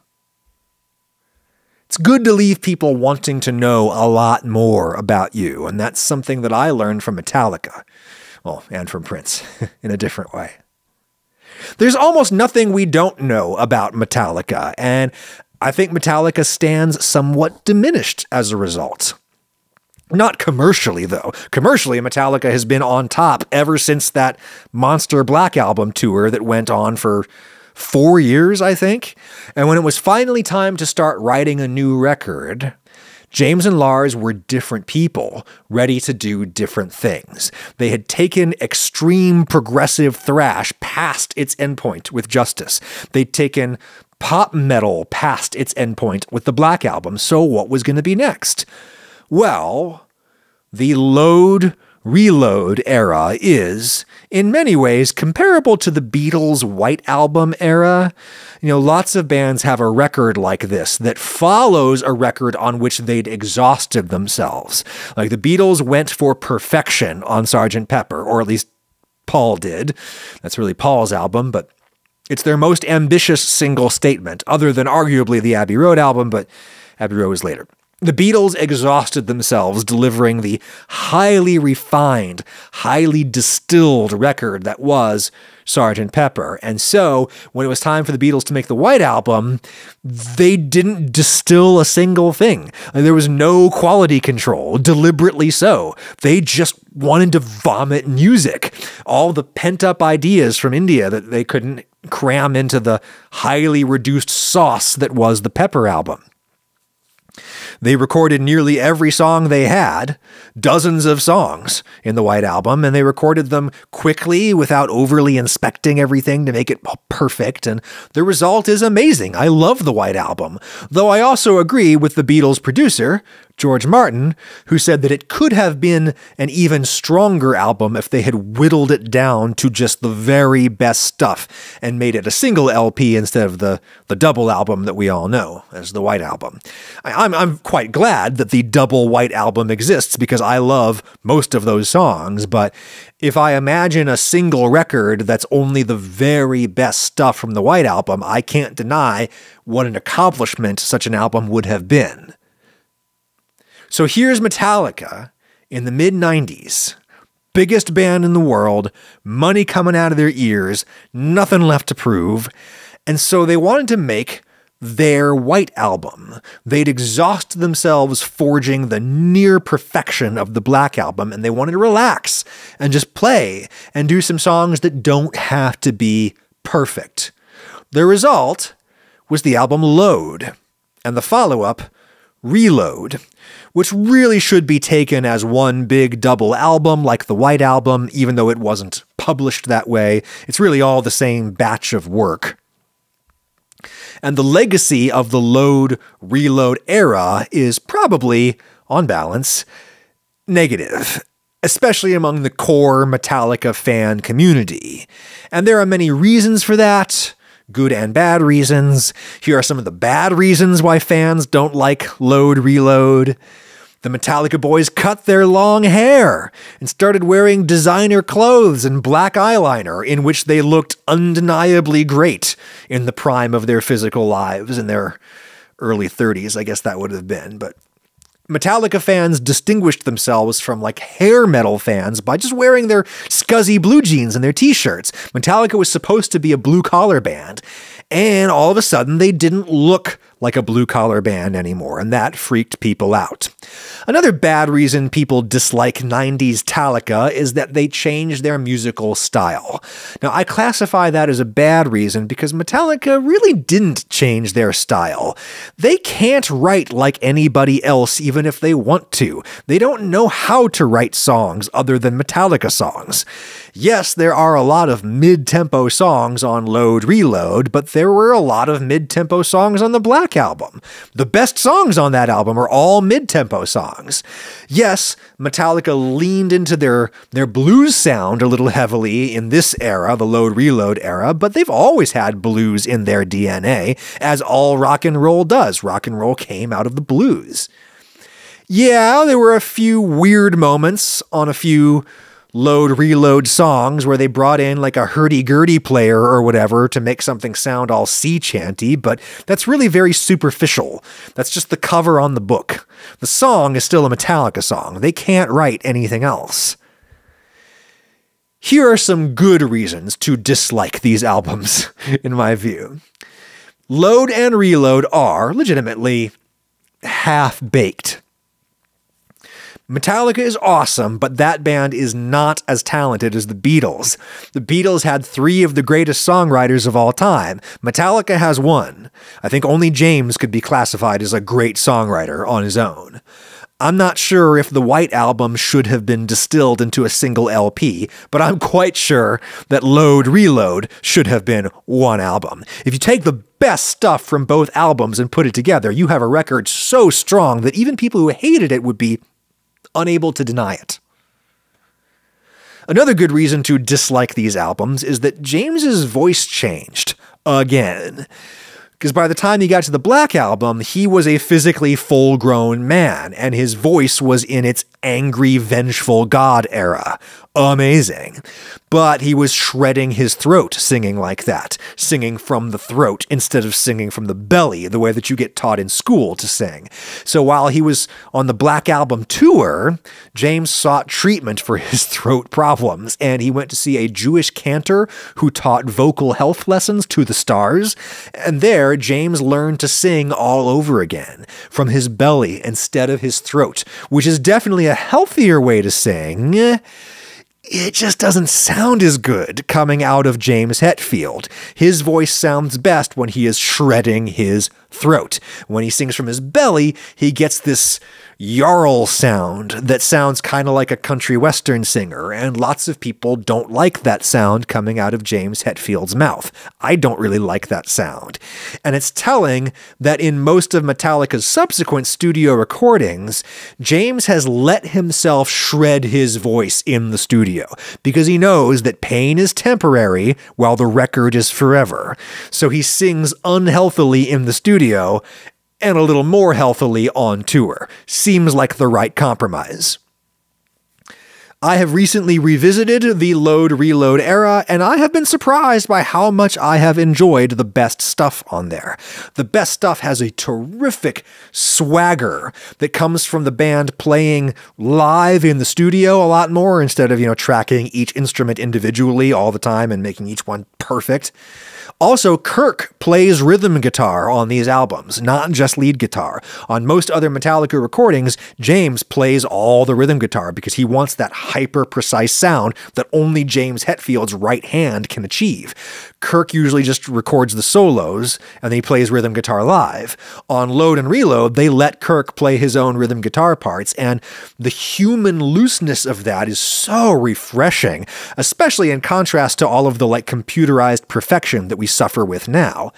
It's good to leave people wanting to know a lot more about you, and that's something that I learned from Metallica. Well, and from Prince, in a different way. There's almost nothing we don't know about Metallica, and I think Metallica stands somewhat diminished as a result. Not commercially, though. Commercially, Metallica has been on top ever since that Monster Black Album tour that went on for 4 years, I think. And when it was finally time to start writing a new record, James and Lars were different people, ready to do different things. They had taken extreme progressive thrash past its endpoint with Justice. They'd taken pop metal past its endpoint with the Black Album. So what was going to be next? Well, the Reload era is, in many ways, comparable to the Beatles' White Album era. You know, lots of bands have a record like this that follows a record on which they'd exhausted themselves. Like the Beatles went for perfection on Sgt. Pepper, or at least Paul did. That's really Paul's album, but it's their most ambitious single statement, other than arguably the Abbey Road album, but Abbey Road was later. The Beatles exhausted themselves delivering the highly refined, highly distilled record that was Sgt. Pepper. And so, when it was time for the Beatles to make the White Album, they didn't distill a single thing. There was no quality control, deliberately so. They just wanted to vomit music. All the pent-up ideas from India that they couldn't cram into the highly reduced sauce that was the Pepper album. They recorded nearly every song they had, dozens of songs in the White Album, and they recorded them quickly without overly inspecting everything to make it perfect, and the result is amazing. I love the White Album, though I also agree with the Beatles' producer, George Martin, who said that it could have been an even stronger album if they had whittled it down to just the very best stuff and made it a single LP instead of the double album that we all know as the White Album. I'm quite glad that the double White Album exists because I love most of those songs, but if I imagine a single record that's only the very best stuff from the White Album, I can't deny what an accomplishment such an album would have been. So here's Metallica in the mid-90s, biggest band in the world, money coming out of their ears, nothing left to prove, and so they wanted to make their White Album. They'd exhausted themselves forging the near perfection of the Black Album, and they wanted to relax and just play and do some songs that don't have to be perfect. The result was the album Load, and the follow-up, Reload, which really should be taken as one big double album like the White Album, even though it wasn't published that way. It's really all the same batch of work. And the legacy of the Load, Reload era is probably, on balance, negative, especially among the core Metallica fan community. And there are many reasons for that, good and bad reasons. Here are some of the bad reasons why fans don't like Load, Reload. The Metallica boys cut their long hair and started wearing designer clothes and black eyeliner, in which they looked undeniably great in the prime of their physical lives in their early 30s, I guess that would have been. But Metallica fans distinguished themselves from like hair metal fans by just wearing their scuzzy blue jeans and their t-shirts. Metallica was supposed to be a blue-collar band, and all of a sudden they didn't look like a blue-collar band anymore, and that freaked people out. Another bad reason people dislike 90s Metallica is that they changed their musical style. Now, I classify that as a bad reason because Metallica really didn't change their style. They can't write like anybody else even if they want to. They don't know how to write songs other than Metallica songs. Yes, there are a lot of mid-tempo songs on Load, Reload, but there were a lot of mid-tempo songs on the Black Album. The best songs on that album are all mid-tempo songs. Yes, Metallica leaned into their blues sound a little heavily in this era, the Load, Reload era, but they've always had blues in their DNA, as all rock and roll does. Rock and roll came out of the blues. Yeah, there were a few weird moments on a few Load, Reload songs where they brought in like a hurdy-gurdy player or whatever to make something sound all sea chanty, but that's really very superficial. That's just the cover on the book. The song is still a Metallica song. They can't write anything else. Here are some good reasons to dislike these albums, in my view. Load and Reload are, legitimately, half-baked. Metallica is awesome, but that band is not as talented as the Beatles. The Beatles had 3 of the greatest songwriters of all time. Metallica has 1. I think only James could be classified as a great songwriter on his own. I'm not sure if the White Album should have been distilled into a single LP, but I'm quite sure that Load, Reload should have been one album. If you take the best stuff from both albums and put it together, you have a record so strong that even people who hated it would be unable to deny it. Another good reason to dislike these albums is that James's voice changed again. Because by the time he got to the Black Album, he was a physically full-grown man, and his voice was in its angry, vengeful God era. Amazing. But he was shredding his throat singing like that, singing from the throat instead of singing from the belly, the way that you get taught in school to sing. So while he was on the Black Album tour, James sought treatment for his throat problems, and he went to see a Jewish cantor who taught vocal health lessons to the stars, and there James learned to sing all over again, from his belly instead of his throat, which is definitely a healthier way to sing. It just doesn't sound as good coming out of James Hetfield. His voice sounds best when he is shredding his throat. When he sings from his belly, he gets this Jarl sound that sounds kind of like a country western singer, and lots of people don't like that sound coming out of James Hetfield's mouth. I don't really like that sound. And it's telling that in most of Metallica's subsequent studio recordings, James has let himself shred his voice in the studio, because he knows that pain is temporary while the record is forever. So he sings unhealthily in the studio and a little more healthily on tour. Seems like the right compromise. I have recently revisited the Load Reload era, and I have been surprised by how much I have enjoyed the best stuff on there. The best stuff has a terrific swagger that comes from the band playing live in the studio a lot more instead of, tracking each instrument individually all the time and making each one perfect. Also, Kirk plays rhythm guitar on these albums, not just lead guitar. On most other Metallica recordings, James plays all the rhythm guitar because he wants that hyper-precise sound that only James Hetfield's right hand can achieve. Kirk usually just records the solos, and then he plays rhythm guitar live. On Load and Reload, they let Kirk play his own rhythm guitar parts, and the human looseness of that is so refreshing, especially in contrast to all of the computerized perfection that we suffer with now.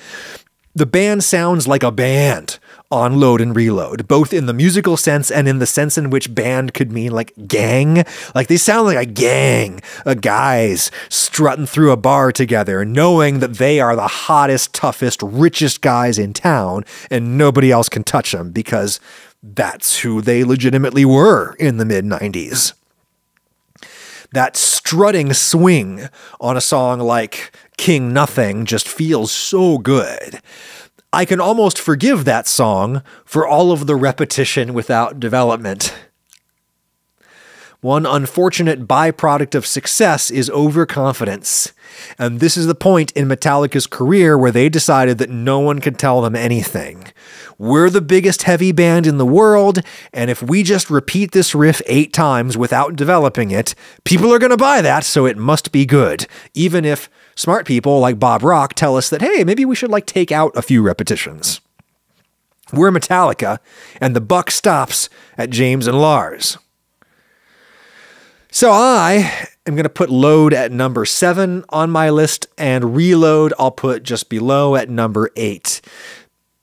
The band sounds like a band on Load and Reload, both in the musical sense and in the sense in which band could mean gang. They sound like a gang of guys strutting through a bar together, knowing that they are the hottest, toughest, richest guys in town, and nobody else can touch them because that's who they legitimately were in the mid-90s. That strutting swing on a song like King Nothing just feels so good. I can almost forgive that song for all of the repetition without development. One unfortunate byproduct of success is overconfidence. And this is the point in Metallica's career where they decided that no one could tell them anything. We're the biggest heavy band in the world, and if we just repeat this riff 8 times without developing it, people are going to buy that, so it must be good. Even if smart people like Bob Rock tell us that, hey, maybe we should take out a few repetitions. We're Metallica, and the buck stops at James and Lars. So I am going to put Load at number 7 on my list, and Reload I'll put just below at number 8.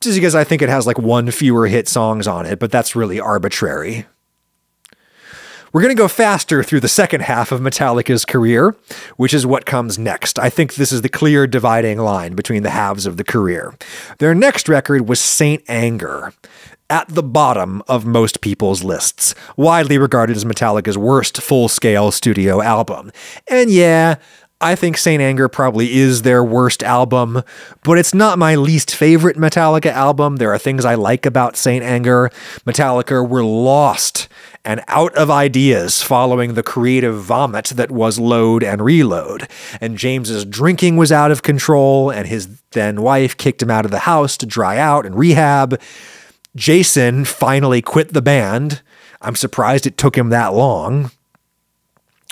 Just because I think it has 1 fewer hit songs on it, but that's really arbitrary. We're going to go faster through the second half of Metallica's career, which is what comes next. I think this is the clear dividing line between the halves of the career. Their next record was Saint Anger, at the bottom of most people's lists, widely regarded as Metallica's worst full-scale studio album. And yeah, I think Saint Anger probably is their worst album, but it's not my least favorite Metallica album. There are things I like about Saint Anger. Metallica were lost and out of ideas following the creative vomit that was Load and Reload. And James's drinking was out of control, and his then wife kicked him out of the house to dry out and rehab. Jason finally quit the band. I'm surprised it took him that long.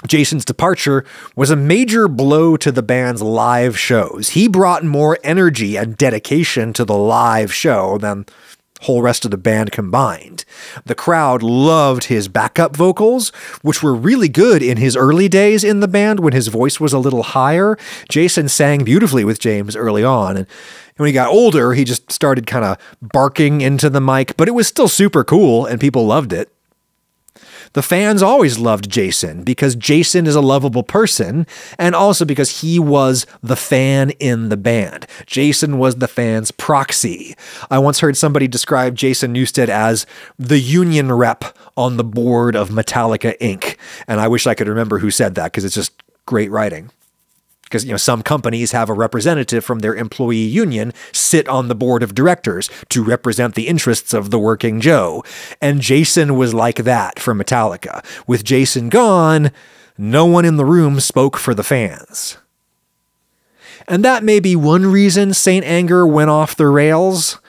Jason's departure was a major blow to the band's live shows. He brought more energy and dedication to the live show than the whole rest of the band combined. The crowd loved his backup vocals, which were really good in his early days in the band when his voice was a little higher. Jason sang beautifully with James early on, and when he got older, he just started kind of barking into the mic, but it was still super cool and people loved it. The fans always loved Jason because Jason is a lovable person, and also because he was the fan in the band. Jason was the fans' proxy. I once heard somebody describe Jason Newsted as the union rep on the board of Metallica Inc., and I wish I could remember who said that because it's just great writing. Because, some companies have a representative from their employee union sit on the board of directors to represent the interests of the working Joe. And Jason was like that for Metallica. With Jason gone, no one in the room spoke for the fans. And that may be one reason Saint Anger went off the rails,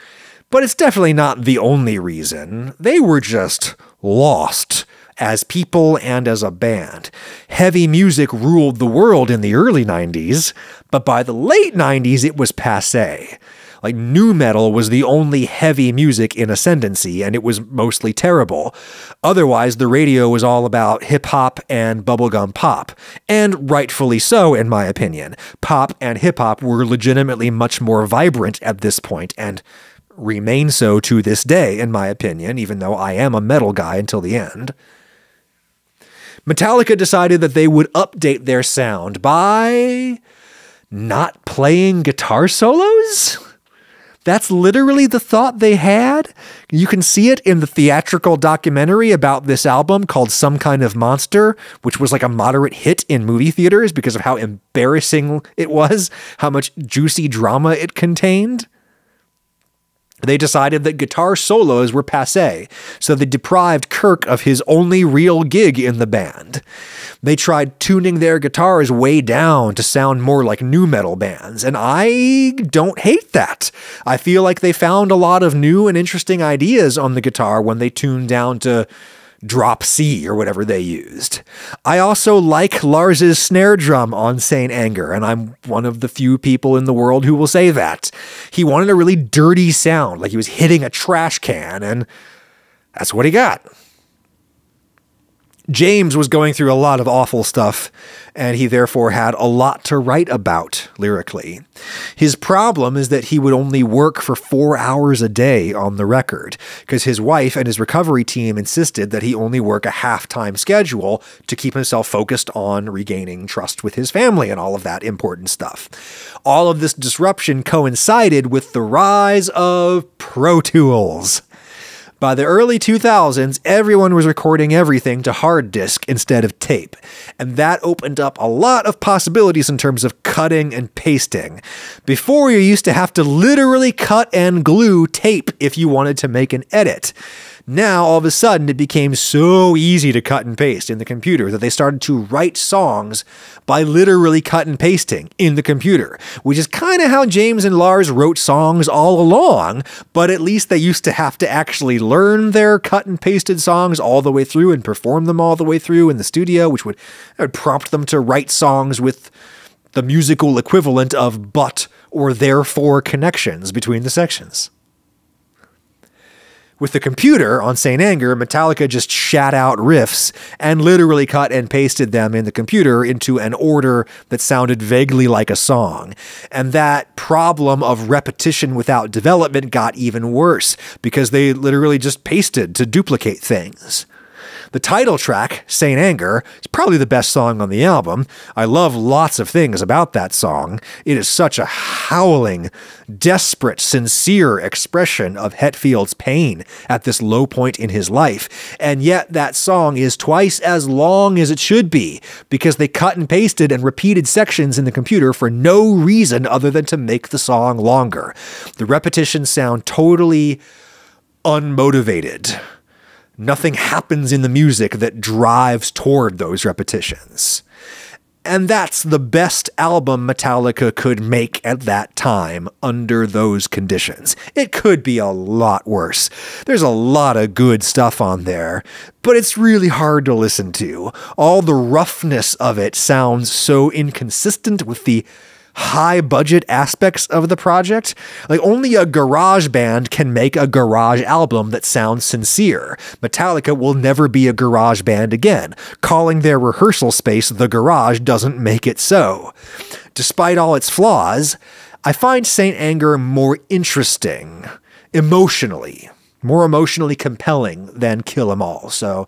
but it's definitely not the only reason. They were just lost as people and as a band. Heavy music ruled the world in the early 90s, but by the late 90s it was passé. Nu metal was the only heavy music in ascendancy, and it was mostly terrible. Otherwise, the radio was all about hip-hop and bubblegum pop. And rightfully so, in my opinion. Pop and hip-hop were legitimately much more vibrant at this point, and remain so to this day, in my opinion, even though I am a metal guy until the end. Metallica decided that they would update their sound by not playing guitar solos? That's literally the thought they had? You can see it in the theatrical documentary about this album called Some Kind of Monster, which was like a moderate hit in movie theaters because of how embarrassing it was, how much juicy drama it contained. They decided that guitar solos were passé, so they deprived Kirk of his only real gig in the band. They tried tuning their guitars way down to sound more like nu metal bands, and I don't hate that. I feel like they found a lot of new and interesting ideas on the guitar when they tuned down to drop C or whatever they used. I also like Lars's snare drum on Saint Anger, and I'm one of the few people in the world who will say that. He wanted a really dirty sound, like he was hitting a trash can, and that's what he got. James was going through a lot of awful stuff, and he therefore had a lot to write about lyrically. His problem is that he would only work for 4 hours a day on the record, because his wife and his recovery team insisted that he only work a half-time schedule to keep himself focused on regaining trust with his family and all of that important stuff. All of this disruption coincided with the rise of Pro Tools. By the early 2000s, everyone was recording everything to hard disk instead of tape, and that opened up a lot of possibilities in terms of cutting and pasting. Before, you used to have to literally cut and glue tape if you wanted to make an edit. Now, all of a sudden, it became so easy to cut and paste in the computer that they started to write songs by literally cut and pasting in the computer, which is kind of how James and Lars wrote songs all along, but at least they used to have to actually learn their cut and pasted songs all the way through and perform them all the way through in the studio, which would prompt them to write songs with the musical equivalent of but or therefore connections between the sections. With the computer on Saint Anger, Metallica just shat out riffs and literally cut and pasted them in the computer into an order that sounded vaguely like a song. And that problem of repetition without development got even worse because they literally just pasted to duplicate things. The title track, Saint Anger, is probably the best song on the album. I love lots of things about that song. It is such a howling, desperate, sincere expression of Hetfield's pain at this low point in his life. And yet that song is twice as long as it should be because they cut and pasted and repeated sections in the computer for no reason other than to make the song longer. The repetitions sound totally unmotivated. Nothing happens in the music that drives toward those repetitions. And that's the best album Metallica could make at that time under those conditions. It could be a lot worse. There's a lot of good stuff on there, but it's really hard to listen to. All the roughness of it sounds so inconsistent with the high budget aspects of the project. Like, only a garage band can make a garage album that sounds sincere. Metallica will never be a garage band again. Calling their rehearsal space the garage doesn't make it so. Despite all its flaws, I find Saint Anger more interesting, emotionally, more emotionally compelling than Kill 'Em All. So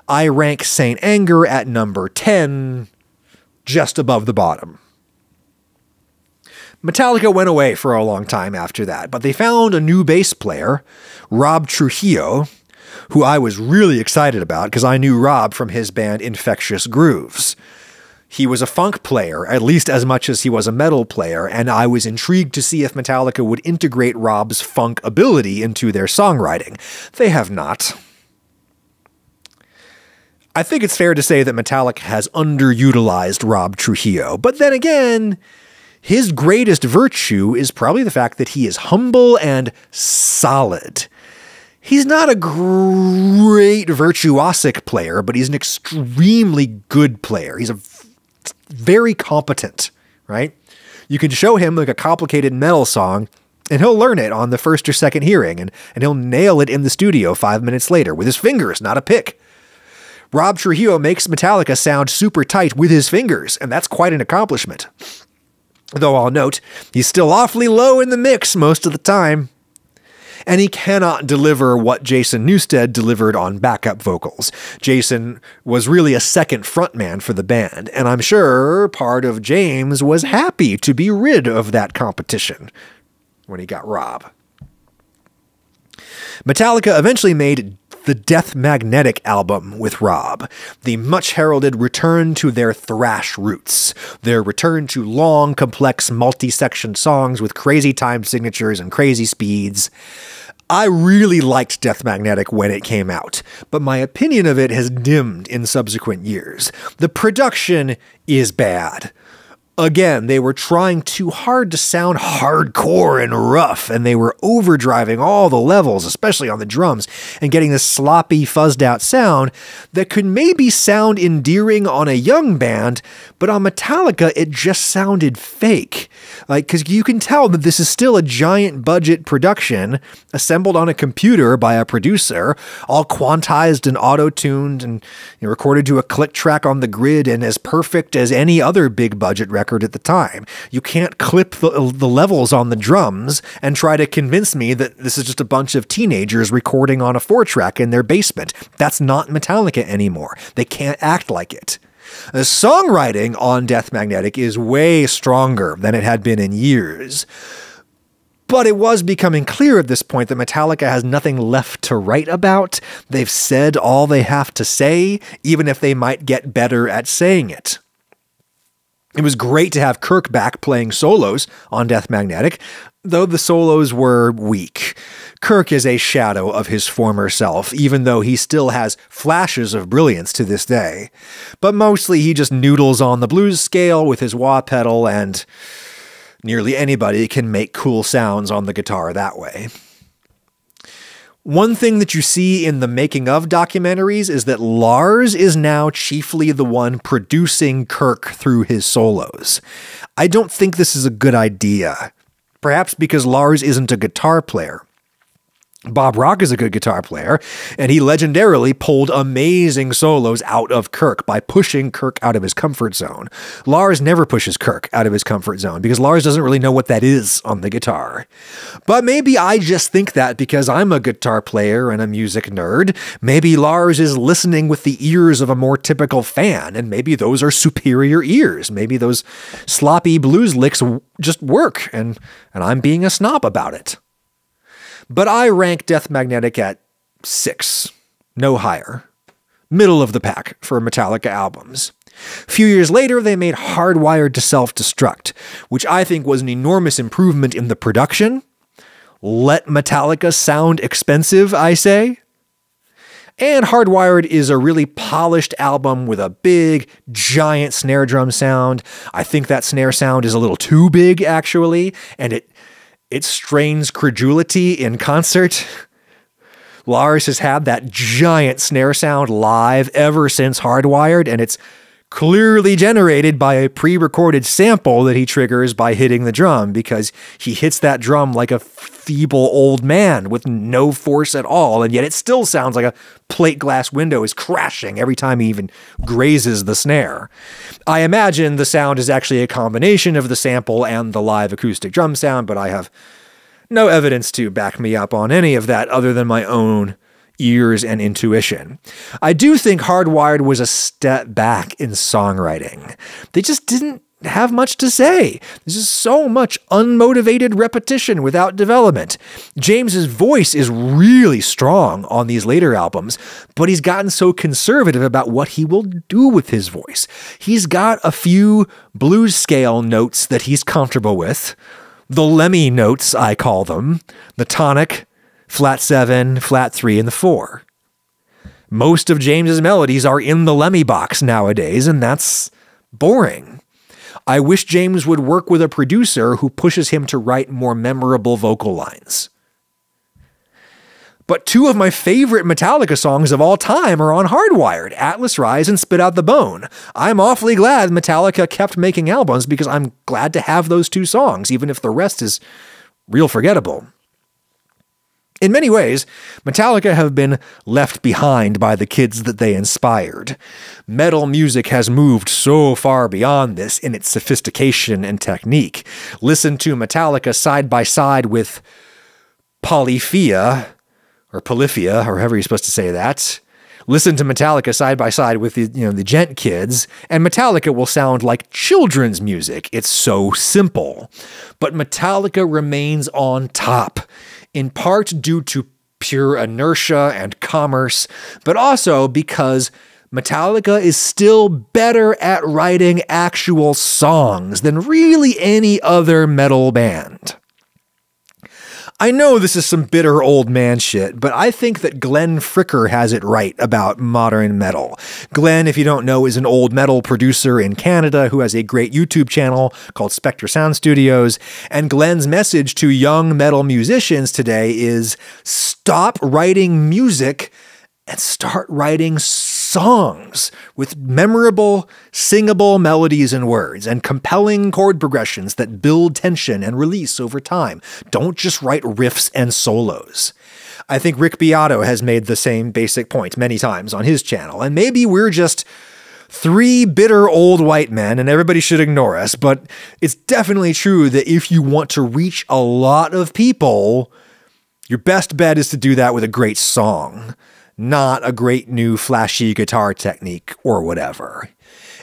I rank Saint Anger at number 10, just above the bottom. Metallica went away for a long time after that, but they found a new bass player, Rob Trujillo, who I was really excited about because I knew Rob from his band Infectious Grooves. He was a funk player, at least as much as he was a metal player, and I was intrigued to see if Metallica would integrate Rob's funk ability into their songwriting. They have not. I think it's fair to say that Metallica has underutilized Rob Trujillo, but then again, his greatest virtue is probably the fact that he is humble and solid. He's not a great virtuosic player, but he's an extremely good player. He's a very competent, right? You can show him like a complicated metal song, and he'll learn it on the first or second hearing, and he'll nail it in the studio 5 minutes later with his fingers, not a pick. Rob Trujillo makes Metallica sound super tight with his fingers, and that's quite an accomplishment. Though I'll note, he's still awfully low in the mix most of the time. And he cannot deliver what Jason Newsted delivered on backup vocals. Jason was really a second frontman for the band, and I'm sure part of James was happy to be rid of that competition when he got Rob. Metallica eventually made the Death Magnetic album with Rob, the much heralded return to their thrash roots, their return to long, complex, multi-section songs with crazy time signatures and crazy speeds. I really liked Death Magnetic when it came out, but my opinion of it has dimmed in subsequent years. The production is bad. Again, they were trying too hard to sound hardcore and rough, and they were overdriving all the levels, especially on the drums, and getting this sloppy, fuzzed-out sound that could maybe sound endearing on a young band, but on Metallica, it just sounded fake. Because you can tell that this is still a giant budget production assembled on a computer by a producer, all quantized and auto-tuned and recorded to a click track on the grid and as perfect as any other big budget record at the time. You can't clip the levels on the drums and try to convince me that this is just a bunch of teenagers recording on a 4-track in their basement. That's not Metallica anymore. They can't act like it. The songwriting on Death Magnetic is way stronger than it had been in years. But it was becoming clear at this point that Metallica has nothing left to write about. They've said all they have to say, even if they might get better at saying it. It was great to have Kirk back playing solos on Death Magnetic, though the solos were weak. Kirk is a shadow of his former self, even though he still has flashes of brilliance to this day. But mostly he just noodles on the blues scale with his wah pedal, and nearly anybody can make cool sounds on the guitar that way. One thing that you see in the making of documentaries is that Lars is now chiefly the one producing Kirk through his solos. I don't think this is a good idea. Perhaps because Lars isn't a guitar player. Bob Rock is a good guitar player, and he legendarily pulled amazing solos out of Kirk by pushing Kirk out of his comfort zone. Lars never pushes Kirk out of his comfort zone because Lars doesn't really know what that is on the guitar. But maybe I just think that because I'm a guitar player and a music nerd. Maybe Lars is listening with the ears of a more typical fan, and maybe those are superior ears. Maybe those sloppy blues licks just work, and I'm being a snob about it. But I rank Death Magnetic at 6, no higher. Middle of the pack for Metallica albums. A few years later, they made Hardwired to Self-Destruct, which I think was an enormous improvement in the production. Let Metallica sound expensive, I say. And Hardwired is a really polished album with a big, giant snare drum sound. I think that snare sound is a little too big, actually, and it strains credulity in concert. Lars has had that giant snare sound live ever since Hardwired, and it's clearly generated by a pre-recorded sample that he triggers by hitting the drum, because he hits that drum like a feeble old man with no force at all, and yet it still sounds like a plate glass window is crashing every time he even grazes the snare. I imagine the sound is actually a combination of the sample and the live acoustic drum sound, but I have no evidence to back me up on any of that other than my own ears and intuition. I do think Hardwired was a step back in songwriting. They just didn't have much to say. There's just so much unmotivated repetition without development. James's voice is really strong on these later albums, but he's gotten so conservative about what he will do with his voice. He's got a few blues scale notes that he's comfortable with. The Lemmy notes, I call them. The tonic, flat 7, flat 3, and the 4. Most of James's melodies are in the Lemmy box nowadays, and that's boring. I wish James would work with a producer who pushes him to write more memorable vocal lines. But two of my favorite Metallica songs of all time are on Hardwired, Atlas Rise and Spit Out the Bone. I'm awfully glad Metallica kept making albums because I'm glad to have those two songs, even if the rest is real forgettable. In many ways, Metallica have been left behind by the kids that they inspired. Metal music has moved so far beyond this in its sophistication and technique. Listen to Metallica side by side with Polyphia, or Polyphia, or however you're supposed to say that. Listen to Metallica side by side with the Gent kids, and Metallica will sound like children's music. It's so simple. But Metallica remains on top, in part due to pure inertia and commerce, but also because Metallica is still better at writing actual songs than really any other metal band. I know this is some bitter old man shit, but I think that Glenn Fricker has it right about modern metal. Glenn, if you don't know, is an old metal producer in Canada who has a great YouTube channel called Spectre Sound Studios, and Glenn's message to young metal musicians today is stop writing music and start writing songs with memorable, singable melodies and words and compelling chord progressions that build tension and release over time. Don't just write riffs and solos. I think Rick Beato has made the same basic point many times on his channel, and maybe we're just three bitter old white men and everybody should ignore us, but it's definitely true that if you want to reach a lot of people, your best bet is to do that with a great song, not a great new flashy guitar technique or whatever.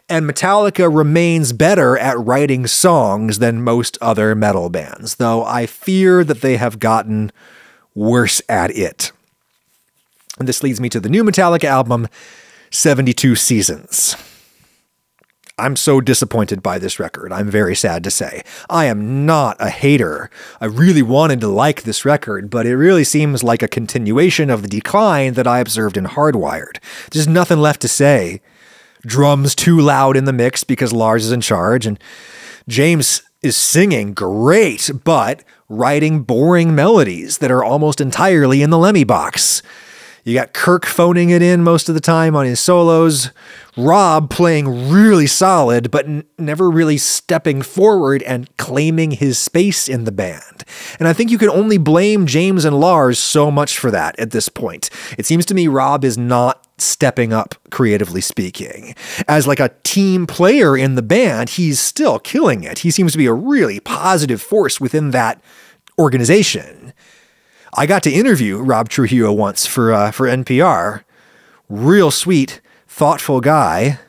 And Metallica remains better at writing songs than most other metal bands, though I fear that they have gotten worse at it. And this leads me to the new Metallica album, 72 Seasons. I'm so disappointed by this record, I'm very sad to say. I am not a hater. I really wanted to like this record, but it really seems like a continuation of the decline that I observed in Hardwired. There's nothing left to say. Drums too loud in the mix because Lars is in charge, and James is singing great, but writing boring melodies that are almost entirely in the Lemmy box. You got Kirk phoning it in most of the time on his solos, Rob playing really solid, but never really stepping forward and claiming his space in the band. And I think you can only blame James and Lars so much for that at this point. It seems to me Rob is not stepping up, creatively speaking. As like a team player in the band, he's still killing it. He seems to be a really positive force within that organization. I got to interview Rob Trujillo once for NPR. Real sweet, thoughtful guy.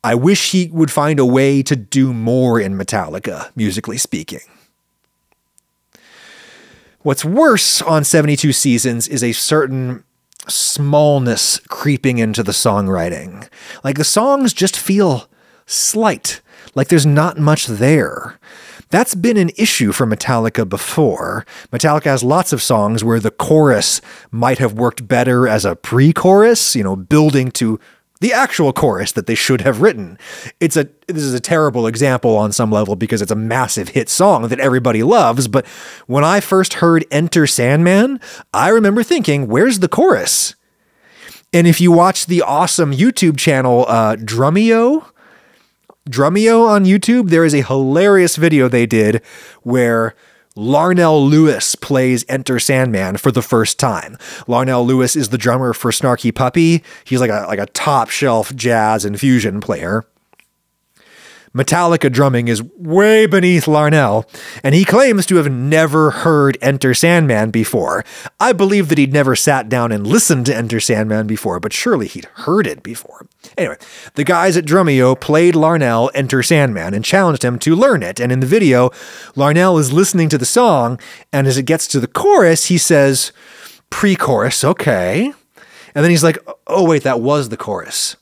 I wish he would find a way to do more in Metallica, musically speaking. What's worse on 72 Seasons is a certain smallness creeping into the songwriting. Like the songs just feel slight, like there's not much there. That's been an issue for Metallica before. Metallica has lots of songs where the chorus might have worked better as a pre-chorus, you know, building to the actual chorus that they should have written. This is a terrible example on some level because it's a massive hit song that everybody loves, but when I first heard Enter Sandman, I remember thinking, where's the chorus? And if you watch the awesome YouTube channel Drumeo on YouTube, there is a hilarious video they did where Larnell Lewis plays Enter Sandman for the first time. Larnell Lewis is the drummer for Snarky Puppy. He's like a top shelf jazz and fusion player. Metallica drumming is way beneath Larnell, and he claims to have never heard Enter Sandman before. I believe that he'd never sat down and listened to Enter Sandman before, but surely he'd heard it before. Anyway, the guys at Drumeo played Larnell Enter Sandman and challenged him to learn it, and in the video, Larnell is listening to the song, and as it gets to the chorus, he says, pre-chorus, okay. And then he's like, oh wait, that was the chorus.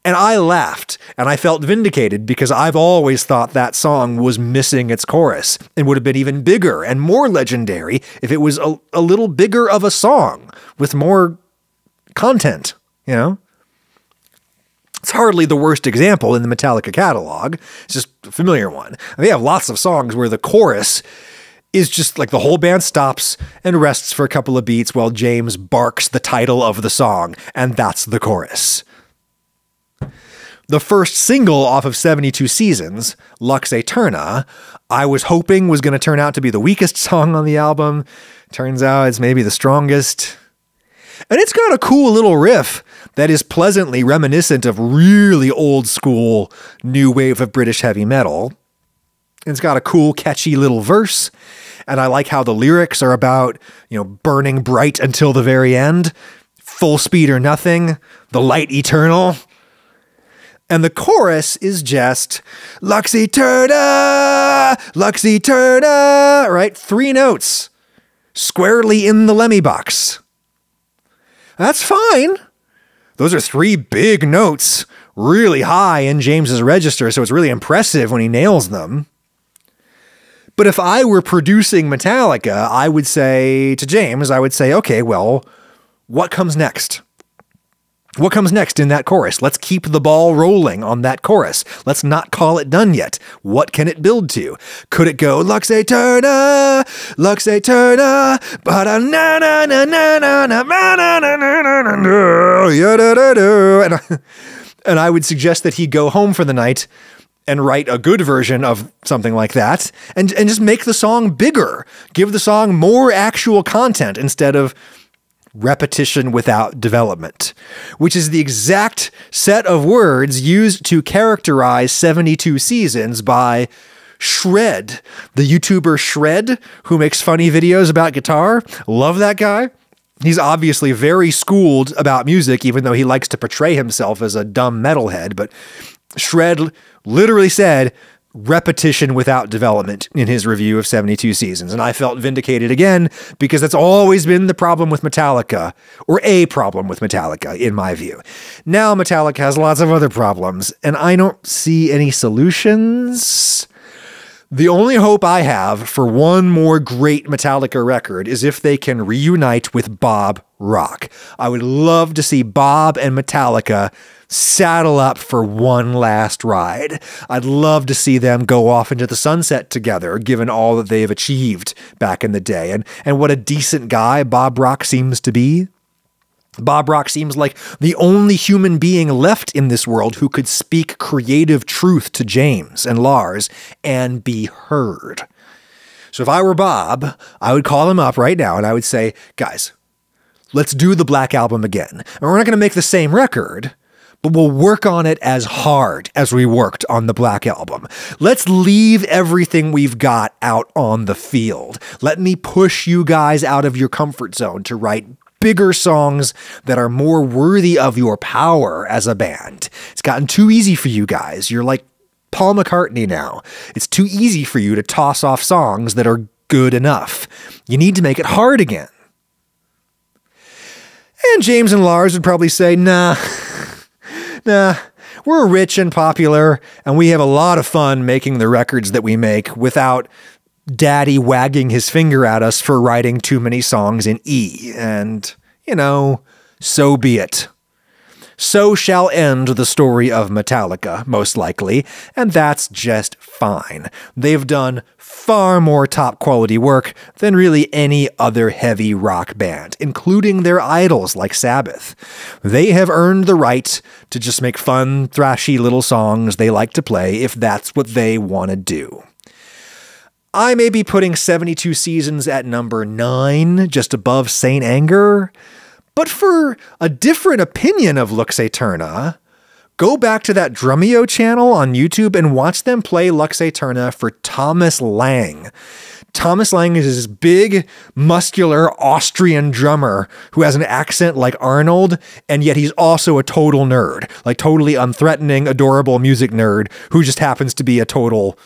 And I laughed, and I felt vindicated because I've always thought that song was missing its chorus and would have been even bigger and more legendary if it was a little bigger of a song with more content, you know? It's hardly the worst example in the Metallica catalog. It's just a familiar one. And they have lots of songs where the chorus is just like the whole band stops and rests for a couple of beats while James barks the title of the song, and that's the chorus. The first single off of 72 Seasons, Lux Aeterna, I was hoping was going to turn out to be the weakest song on the album. Turns out it's maybe the strongest. And it's got a cool little riff that is pleasantly reminiscent of really old school new wave of British heavy metal. It's got a cool, catchy little verse. And I like how the lyrics are about, you know, burning bright until the very end, full speed or nothing, the light eternal. And the chorus is just Lux Aeterna, Lux Aeterna, right? 3 notes. squarely in the Lemmy box. That's fine. Those are 3 big notes, really high in James's register, so it's really impressive when he nails them. But if I were producing Metallica, I would say to James, okay, well, what comes next? What comes next in that chorus? Let's keep the ball rolling on that chorus. Let's not call it done yet. What can it build to? Could it go Lux Eterna, Lux Eterna, and I would suggest that he go home for the night and write a good version of something like that and just make the song bigger. Give the song more actual content instead of repetition without development, which is the exact set of words used to characterize 72 Seasons by Shred, the YouTuber Shred, who makes funny videos about guitar. Love that guy. He's obviously very schooled about music, even though he likes to portray himself as a dumb metalhead. But Shred literally said, repetition without development in his review of 72 Seasons. And I felt vindicated again because that's always been the problem with Metallica, or a problem with Metallica, in my view. Now Metallica has lots of other problems, and I don't see any solutions. The only hope I have for one more great Metallica record is if they can reunite with Bob Rock. I would love to see Bob and Metallica saddle up for one last ride. I'd love to see them go off into the sunset together, given all that they've achieved back in the day. And what a decent guy Bob Rock seems to be. Bob Rock seems like the only human being left in this world who could speak creative truth to James and Lars and be heard. So if I were Bob, I would call him up right now and I would say, guys, let's do the Black Album again. And we're not going to make the same record, but we'll work on it as hard as we worked on the Black Album. Let's leave everything we've got out on the field. Let me push you guys out of your comfort zone to write bigger songs that are more worthy of your power as a band. It's gotten too easy for you guys. You're like Paul McCartney now. It's too easy for you to toss off songs that are good enough. You need to make it hard again. And James and Lars would probably say, nah, we're rich and popular, and we have a lot of fun making the records that we make without Daddy wagging his finger at us for writing too many songs in E. And, you know, so be it. So shall end the story of Metallica, most likely, and that's just fine. They've done far more top-quality work than really any other heavy rock band, including their idols like Sabbath. They have earned the right to just make fun, thrashy little songs they like to play if that's what they want to do. I may be putting 72 Seasons at number 9, just above Saint Anger, but for a different opinion of Lux Eterna, go back to that Drumeo channel on YouTube and watch them play Lux Eterna for Thomas Lang. Thomas Lang is this big, muscular Austrian drummer who has an accent like Arnold, and yet he's also a total nerd, like totally unthreatening, adorable music nerd who just happens to be a total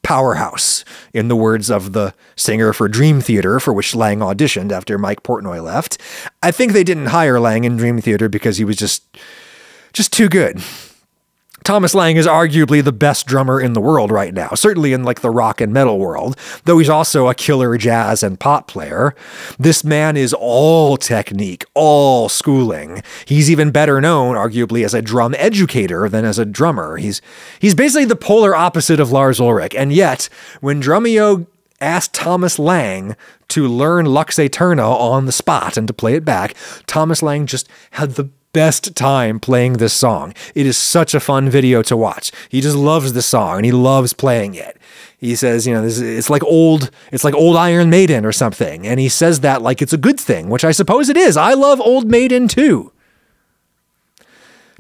powerhouse, in the words of the singer for Dream Theater, for which Lang auditioned after Mike Portnoy left. I think they didn't hire Lang in Dream Theater because he was just too good. Thomas Lang is arguably the best drummer in the world right now, certainly in like the rock and metal world, though he's also a killer jazz and pop player. This man is all technique, all schooling. He's even better known, arguably, as a drum educator than as a drummer. He's basically the polar opposite of Lars Ulrich, and yet, when Drumeo asked Thomas Lang to learn Lux Eterna on the spot and to play it back, Thomas Lang just had the best time playing this song. It is such a fun video to watch. He just loves the song and he loves playing it. He says, you know, it's like old Iron Maiden or something. And he says that like it's a good thing, which I suppose it is. I love old Maiden too.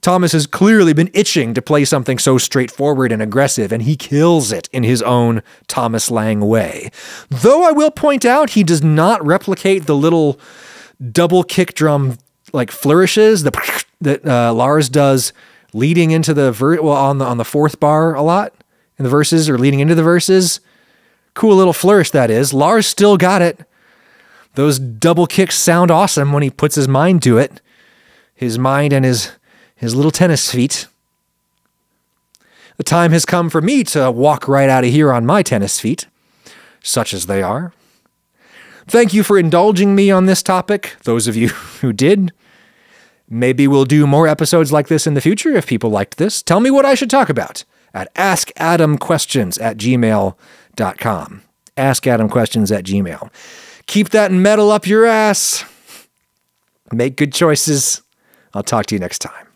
Thomas has clearly been itching to play something so straightforward and aggressive, and he kills it in his own Thomas Lang way. Though I will point out, he does not replicate the little double kick drum like flourishes that Lars does leading into the on the fourth bar a lot in the verses, or leading into the verses. Cool little flourish that is. Lars still got it. Those double kicks sound awesome when he puts his mind to it. His mind and his little tennis feet. The time has come for me to walk right out of here on my tennis feet, such as they are. Thank you for indulging me on this topic, those of you who did. Maybe we'll do more episodes like this in the future if people liked this. Tell me what I should talk about at askadamquestions@gmail.com. Askadamquestions@gmail. Keep that metal up your ass. Make good choices. I'll talk to you next time.